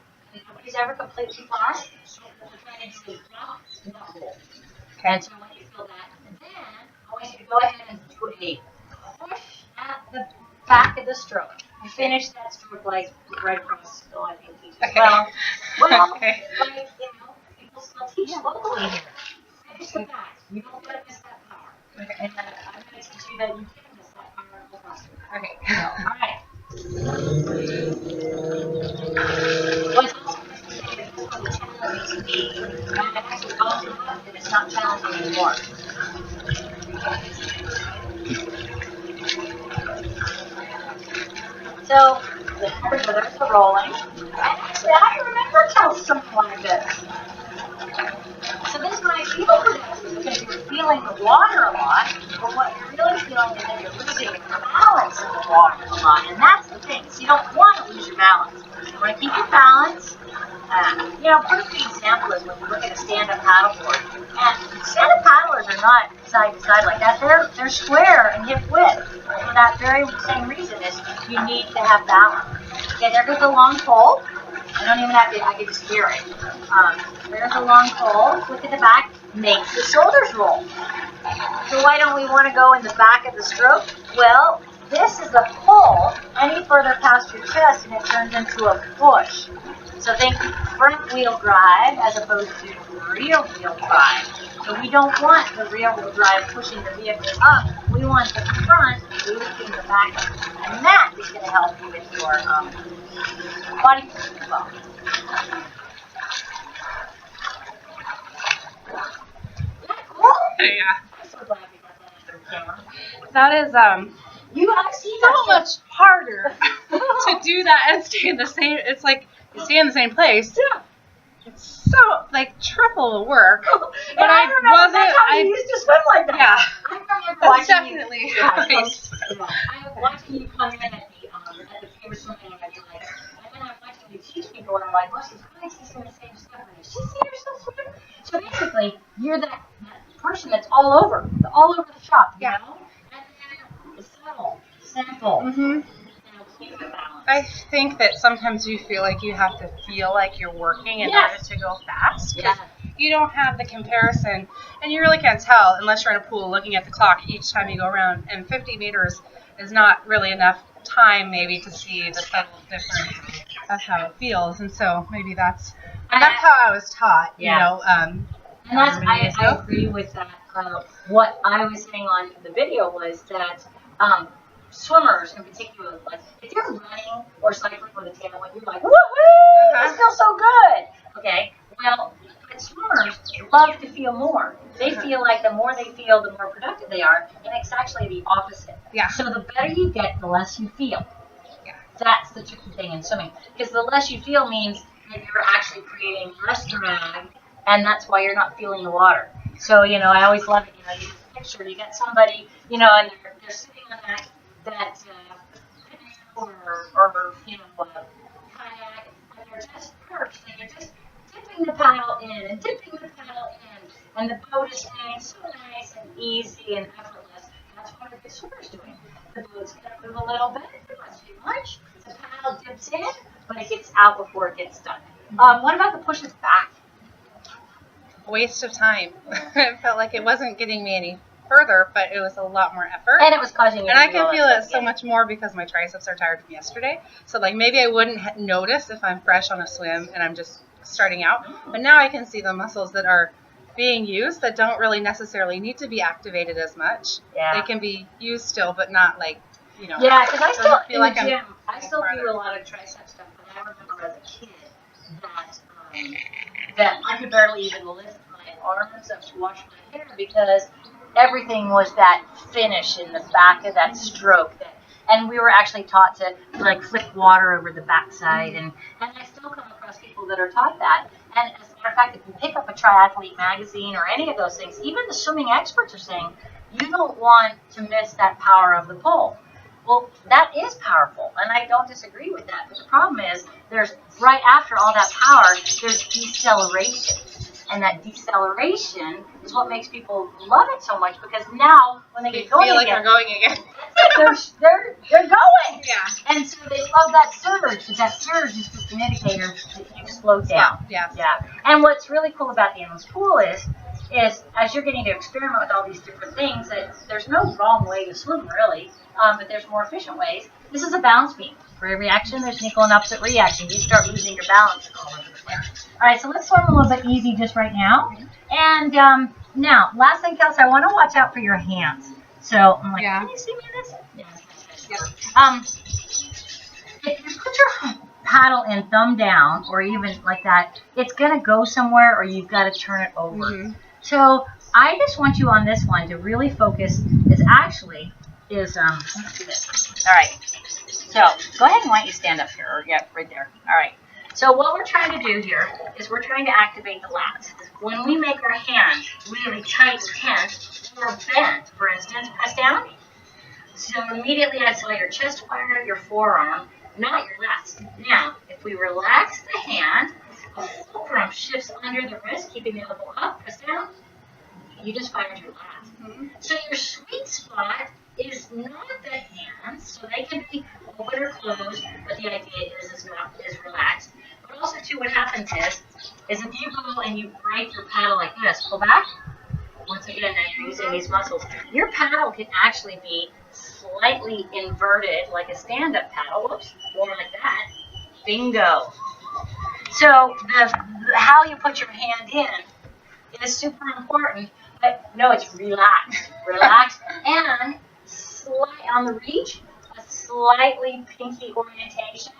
Nobody's ever completely flat. So we're trying to do drop, not roll. Okay. And so I want you to feel that. And then I want you to go ahead and do a push at the back of the stroke. You finish that stroke like right across the line. Okay. Well, okay. like, people still teach locally here. Finish the back. You don't want to miss that power. Okay. And then I'm going to teach you that you can miss that power a little faster. Okay. So, all right. What's also interesting is the challenging speed. And it actually goes up and it's not challenging anymore. So, there's the rolling. And actually, I remember telling something like this. So this might feel productive because you're feeling the water a lot, but what you're really feeling is that you're losing your balance in the water a lot, and that's the thing. So you don't want to lose your balance. You want to keep your balance. Perfect example is when you look at a stand-up paddleboard. And stand-up paddlers are not side to side like that. They're square and hip width. For that very same reason is you need to have balance. Okay, there goes the long pole. I don't even have to, I can just hear it. There's a long pole, look at the back, makes the shoulders roll. So why don't we want to go in the back of the stroke? Well, this is a pull any further past your chest and it turns into a push. So think front wheel drive as opposed to rear wheel drive. So we don't want the rear wheel drive pushing the vehicle up. We want the front lifting the back up. And that is going to help you with your body position as well. Cool. Yeah. I'm so glad we got that under camera. That is I've seen so that much harder to do that and stay in the same. It's like you stay in the same place. Yeah. It's so like triple the work. But I remember that's how you used to swim like that. Yeah. I remember That's watching definitely you. how I I used to swim. was watching you come in at the famous swimming and I'd be like, and then I'm watching you teach people and I'm like, well, she's practicing the same stuff. And she's seen herself swim. So basically, you're that person that's all over the shop, you know? And then it's subtle, simple. Mm-hmm. Keep it balanced. I think that sometimes you feel like you have to feel like you're working in order to go fast. Yeah. You don't have the comparison, and you really can't tell unless you're in a pool looking at the clock each time you go around. And 50 meters is not really enough time maybe to see the subtle difference of how it feels. And so maybe that's how I was taught. Yeah. You know. And that's I agree with that. What I was saying on the video was that swimmers in particular, like if you're running or cycling with a tailwind, you're like, woohoo! This feels so good. Okay. Well, but swimmers love to feel more. They feel like the more they feel, the more productive they are, and it's actually the opposite. Yeah. So the better you get, the less you feel. Yeah. That's the tricky thing in swimming, because the less you feel means that you're actually creating less drag, and that's why you're not feeling the water. So I always love it. You picture you get somebody, and they're sitting on that or kayak, and they're just perched, and you're just dipping the paddle in and dipping the paddle in, and the boat is staying so nice and easy and effortless. That's what a good swimmer's doing. The boat's going to move a little bit, not too much. The paddle dips in, but it gets out before it gets done. What about the pushes back? Waste of time. It felt like it wasn't getting me any further, but it was a lot more effort. And it was causing you and to I can feel it so much more because my triceps are tired from yesterday. So like maybe I wouldn't notice if I'm fresh on a swim and I'm just starting out. But now I can see the muscles that are being used that don't really necessarily need to be activated as much. Yeah. They can be used still, but not like, Yeah, because I still feel like I still do a lot of tricep stuff, but I remember as a kid that I could barely even lift my arms up to wash my hair because everything was that finish in the back of that stroke. And we were actually taught to like flick water over the backside, and I still come across people that are taught that. And as a matter of fact, if you pick up a triathlete magazine or any of those things, even the swimming experts are saying you don't want to miss that power of the pull. Well, that is powerful, and I don't disagree with that. But the problem is, there's right after all that power, there's deceleration. And that deceleration is what makes people love it so much, because now when they get going feel like again, they're going again. they're going. Yeah. And so they love that surge, but that surge is just an indicator that you've slowed down. Yeah. Yeah. And what's really cool about the endless pool is as you're getting to experiment with all these different things, that there's no wrong way to swim really, but there's more efficient ways. This is a balance beam. For every action, there's an equal and opposite reaction. You start losing your balance all over the place. All right, so let's swim a little bit easy just right now. And now, last thing, Kelsie, I want to watch out for your hands. So I'm like, Can you see me in this? Yeah. If you put your paddle in thumb down, or even like that, it's going to go somewhere, or you've got to turn it over. Mm-hmm. So I just want you on this one to really focus. Let's do this. All right. So go ahead and why don't you stand up here, or right there. All right. So what we're trying to do here is we're trying to activate the lats. When we make our hand really tight and tense, or bent, for instance, press down. So immediately isolate your chest wire, your forearm, not your lats. Now, if we relax the hand, the fulcrum shifts under the wrist, keeping the elbow up, press down. You just fired your lat. Mm-hmm. So your sweet spot is not the hands, so they can be open or closed, but the idea is relaxed. But also, too, what happens is if you go and you break your paddle like this, pull back, once again, as you're using these muscles, your paddle can actually be slightly inverted, like a stand-up paddle. Whoops, more like that. Bingo. So how you put your hand in is super important. But no, it's relaxed, and on the reach, a slightly pinky orientation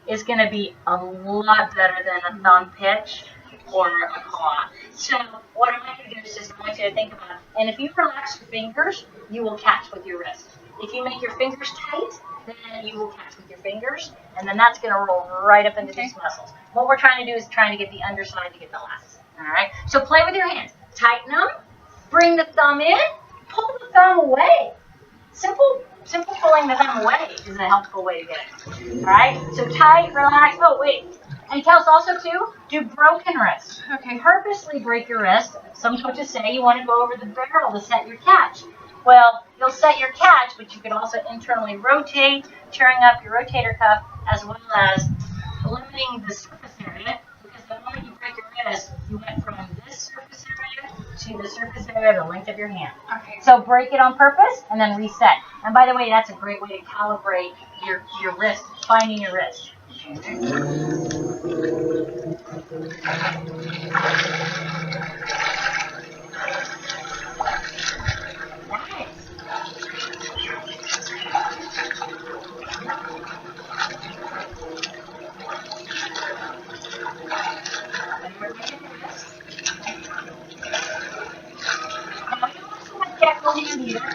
is going to be a lot better than a thumb pitch or a claw. So what I want you to do is just I want you to think about it. And if you relax your fingers, you will catch with your wrist. If you make your fingers tight, then you will catch with your fingers, and then that's going to roll right up into these muscles. What we're trying to do is trying to get the underside to get the last. All right? So play with your hands. Tighten them. Bring the thumb in. Pull the thumb away. Simple pulling the thumb away is a helpful way to get it. All right? So tight, relax. Oh, wait. And Kels, also, too, do broken wrists. Okay, purposely break your wrist. Some coaches say you want to go over the barrel to set your catch. Well, you'll set your catch, but you can also internally rotate, tearing up your rotator cuff, as well as limiting the surface area, because the moment you break your wrist, you went from this surface area to the surface area, the length of your hand. Okay. So break it on purpose, and then reset. And by the way, that's a great way to calibrate your wrist, finding your wrist.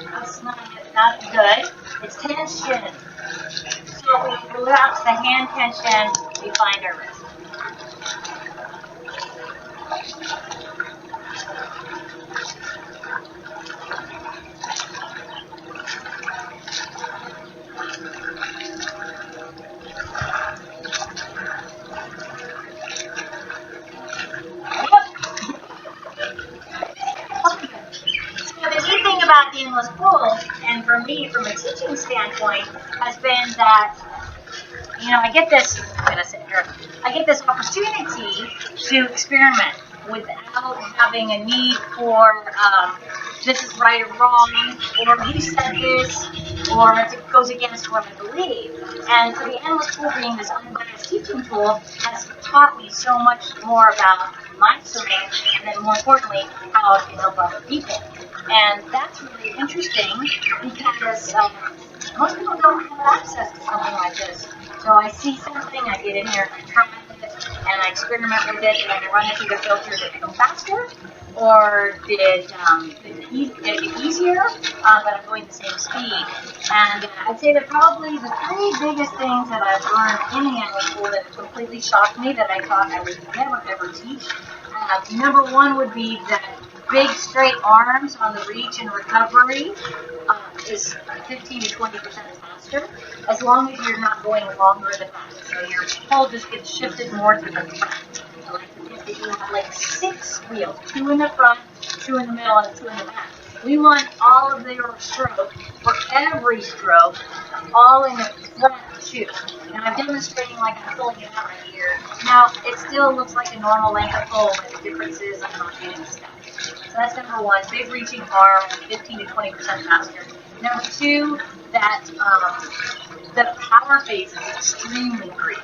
That's not good. It's tension. So if we relax the hand tension, we find our wrist. About the endless pool, and for me, from a teaching standpoint, has been that, I get this, I'm going to sit here, I get this opportunity to experiment without having a need for this is right or wrong, or you said this, or it goes against what I believe. And so the endless pool being this unbiased teaching tool has taught me so much more about my swimming, and then more importantly, how it can help other people. And that's really interesting because most people don't have access to something like this. So I see something, I get in here, I try it, and I experiment with it, and I run it through the filter. Did it become faster? Or did it get easier? But I'm going the same speed. And I'd say that probably the three biggest things that I've learned in the animal school that completely shocked me that I thought I would never ever teach. Number one would be that big straight arms on the reach and recovery is 15 to 20% faster, as long as you're not going longer than that. So your pull just gets shifted more to the front. I like to think that you have like 6 wheels, 2 in the front, 2 in the middle, and 2 in the back. We want all of your stroke, for every stroke, all in the front too. And I'm demonstrating like I'm pulling it out right here. Now, it still looks like a normal length of pull, but the difference is I'm not getting stuck. So that's number one, big reaching arm, 15 to 20% faster. Number 2, that the power phase is extremely brief.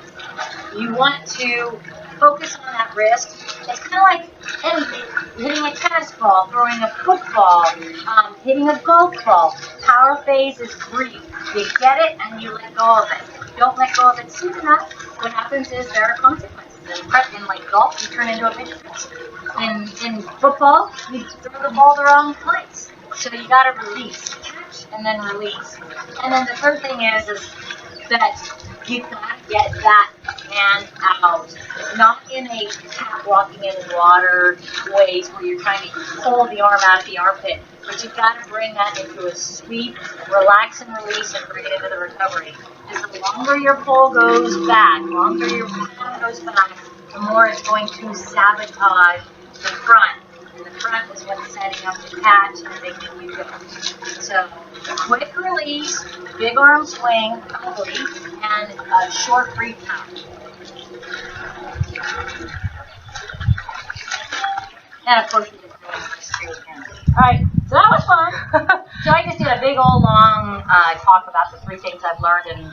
You want to focus on that wrist. It's kind of like anything. Hitting a tennis ball, throwing a football, hitting a golf ball. Power phase is brief. You get it and you let go of it. If you don't let go of it soon enough, what happens is there are consequences. In like golf, you turn into a pitcher. In football, you throw the ball the wrong place. So you got to release, catch, and then release. And then the third thing is that you got to get that hand out. Not in a cat walking in water ways where you're trying to pull the arm out of the armpit. But you've got to bring that into a sweep, relax and release, and bring it into the recovery. Because the longer your pull goes back, the more it's going to sabotage the front. And the front is what's setting up the catch and making you go. So, quick release, big arm swing, probably, and a short free power. And of course, we just go straight in. Alright, so that was fun. So I just did a big old long talk about the 3 things I've learned and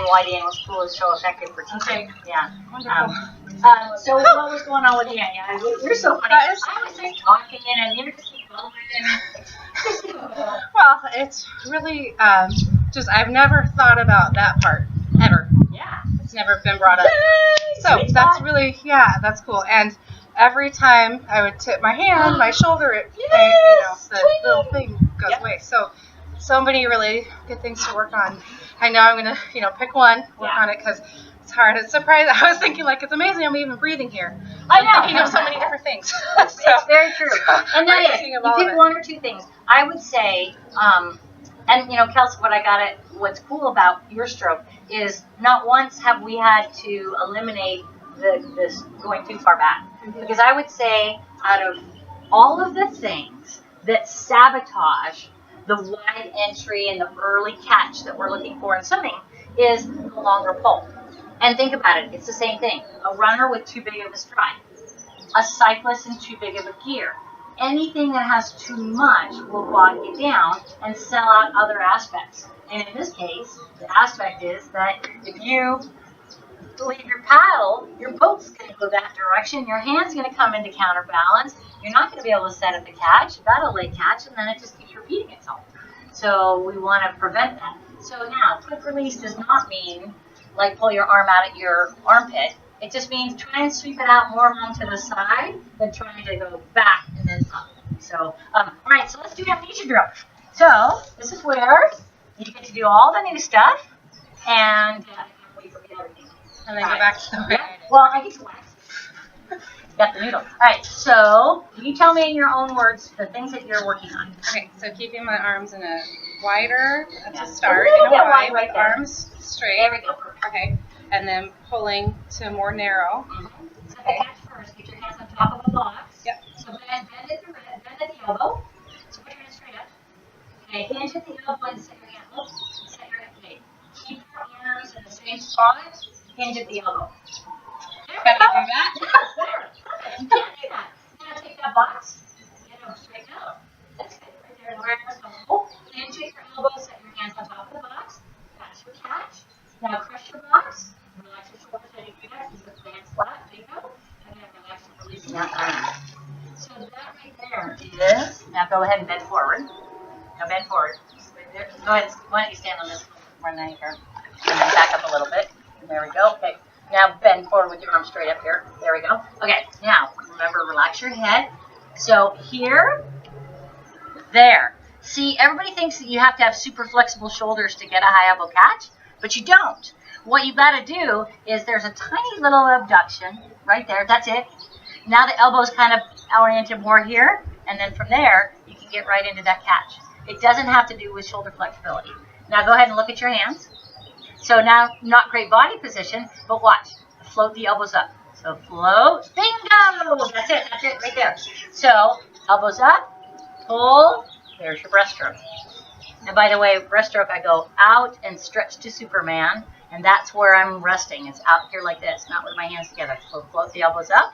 why the animal school is so effective for teaching. Okay. Yeah. Wonderful. So what was going on with you? Yeah, you're so funny. I was just talking and you just keep going. Well, it's really just I've never thought about that part ever. Yeah. It's never been brought up. Yay! So that's really, that's cool. And every time I would tip my hand, my shoulder, the little thing goes away. So many really good things to work on. I know I'm gonna, pick one, work on it because it's hard. It's surprising. I was thinking it's amazing I'm even breathing here. I know. I'm thinking of so many different things. It's very true. And that is, you pick 1 or 2 things. I would say, and Kelsie, what's cool about your stroke is not once have we had to eliminate this going too far back. Because I would say out of all of the things that sabotage the wide entry and the early catch that we're looking for in swimming is the longer pole. And think about it, it's the same thing. A runner with too big of a stride, a cyclist in too big of a gear. Anything that has too much will bog you down and sell out other aspects. And in this case, the aspect is that if you leave your paddle, your boat's going to go that direction, your hand's going to come into counterbalance, you're not going to be able to set up the catch, that'll lay catch, and then it just keeps repeating itself. So we want to prevent that. So now, quick release does not mean pull your arm out at your armpit. It just means try and sweep it out more along to the side than trying to go back and then up. So, all right, so let's do amnesia drill. So this is where you get to do all the new stuff and we forget everything. And then go back to the way. Well, I get to wax. Got the noodle. All right, so you tell me in your own words the things that you're working on. Okay, so keeping my arms in a wider to start, A little bit wide with arms straight. There we go. Okay, and then pulling to more narrow. So catch first. Get your hands on top of the box. Yep. So bend at the elbow. So put your hands straight up. Okay, hinge at the elbow and set your hand up. Set your okay. Keep your arms in the same spot. Hinge at the elbow. Can I do that? Yes, there. You can't do that. Now take that box. Get them straight out. That's good. Right there. Lower arms comfortable. Hinge at your elbow. Set your hands on top of the box. That's your catch. Now crush your box. Relax your shoulders as you do that. Keep the hands flat. Bingo. And then relax and release that arm. So that right there is. Now go ahead and bend forward. Now bend forward. Right there. Go ahead. Why don't you stand on this one right here? And then back up a little bit. And there we go. Okay. Now bend forward with your arms straight up here. There we go. Okay. Now remember, relax your head. So here, there. See, everybody thinks that you have to have super flexible shoulders to get a high elbow catch, but you don't. What you've got to do is there's a tiny little abduction right there. That's it. Now the elbow's kind of oriented more here, and then from there, you can get right into that catch. It doesn't have to do with shoulder flexibility. Now go ahead and look at your hands. So now, not great body position, but watch. Float the elbows up. So float. Bingo! That's it right there. So elbows up, pull. There's your breaststroke. And by the way, breaststroke, I go out and stretch to Superman, and that's where I'm resting. It's out here like this, not with my hands together. So float the elbows up.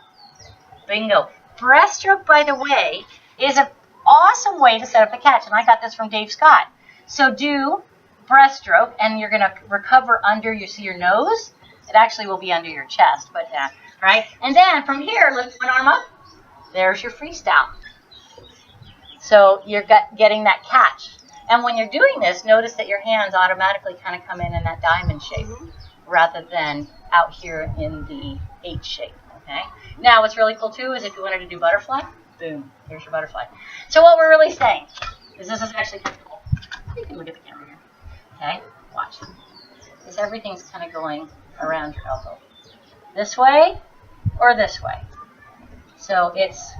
Bingo. Breaststroke, by the way, is an awesome way to set up a catch, and I got this from Dave Scott. So do breaststroke, and you're going to recover under, you see your nose? It actually will be under your chest, but right? And then from here, lift one arm up. There's your freestyle. So you're getting that catch. And when you're doing this, notice that your hands automatically kind of come in that diamond shape rather than out here in the H shape, okay? Now, what's really cool, too, is if you wanted to do butterfly, boom, here's your butterfly. So what we're really saying is this is actually kind of cool. You can look at the camera here. Okay, watch. Is everything's kind of going around your elbow. This way or this way. So it's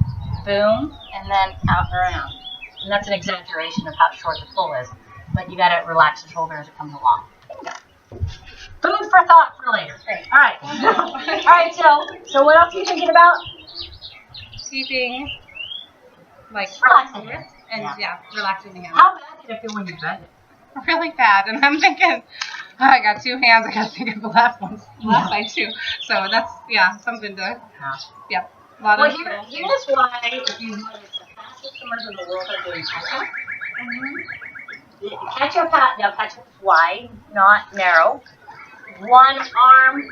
boom and then out and around. And that's an exaggeration of how short the pull is. But you got to relax the shoulder as it comes along. Food for thought for later. Great. All right. All right, so what else are you thinking about? Keeping, relaxing it. And relaxing the hands. How bad did it feel when you bent it? Really bad, and I'm thinking, I got 2 hands, I got to think of the last side too. So that's, something to, a lot of. Well, here's why, if you notice, the fastest and swimmers in the world are doing catch-up. Catch-up, now catch-up is wide, not narrow. One arm.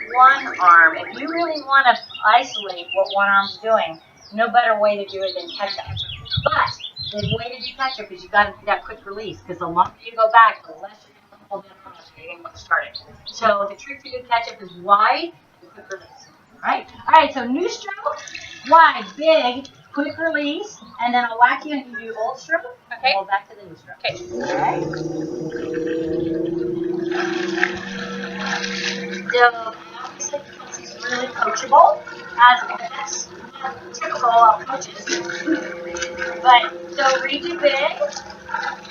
If you really want to isolate what one arm's doing, no better way to do it than catch-up. But the way to do catch-up is you got to do that quick release, because the longer you go back, the less you're going to hold that arm, so you're going to get started. So the trick to do catch-up is wide and quick release. All right, so new stroke, wide, big, quick release, and then I'll whack you and you do old stroke. Okay. And we'll back to the new stroke. Okay. Okay. So obviously Kelsie's really coachable, as typical of coaches. But so redo big,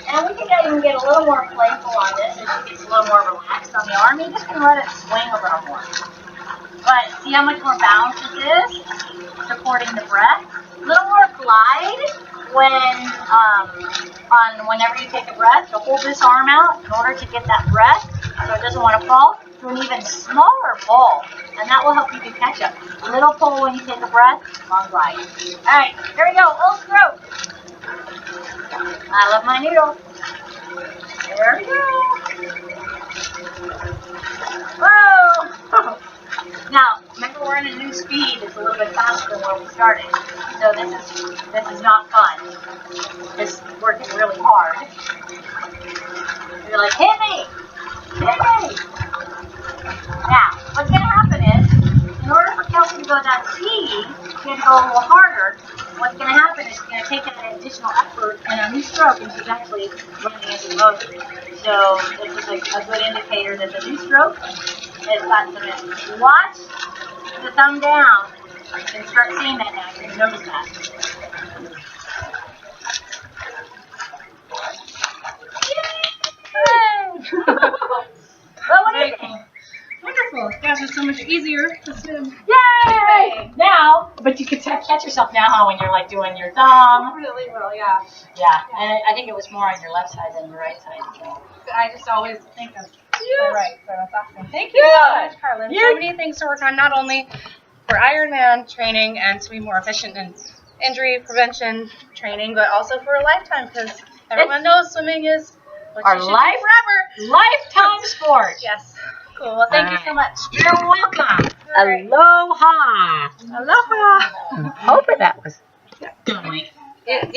and we can even get a little more playful on this as she gets a little more relaxed on the arm. You just can let it swing a little more. But see how much more balance this is? Supporting the breath. A little more glide whenever you take a breath. So hold this arm out in order to get that breath so it doesn't want to fall to an even smaller pull. And that will help you do catch up. Little pull when you take a breath, long glide. Alright, here we go. Old stroke. I love my needle. There we go. Whoa! Now, remember we're in a new speed. It's a little bit faster than where we started. So this is not fun. Just working really hard. You're like, hit me! Hit me! Now, what's going to happen is, in order for Kelsie to go that speed, she's going to go a little harder. What's going to happen is she's going to take that additional effort and a new stroke, and she's actually running into the motor. So this is a good indicator that the new stroke has got some in. Watch the thumb down and start seeing that now. You're going to notice that. Well, what do you think? Wonderful. Gosh, it's so much easier to swim. Yay! Now, but you can catch yourself now, huh, when you're like doing your thumb. Really well, yeah. Yeah, and I think it was more on your left side than your right side. I just always think of my right, so that's awesome. Thank you so Good. much, Karlyn. You- So many things to work on, not only for Ironman training and to be more efficient in injury prevention training, but also for a lifetime, because everyone knows swimming is what Our you should do forever. lifetime sport. Yes. Cool. Well, thank you so much. You're welcome. Aloha. Aloha. Hope that was good. Yep.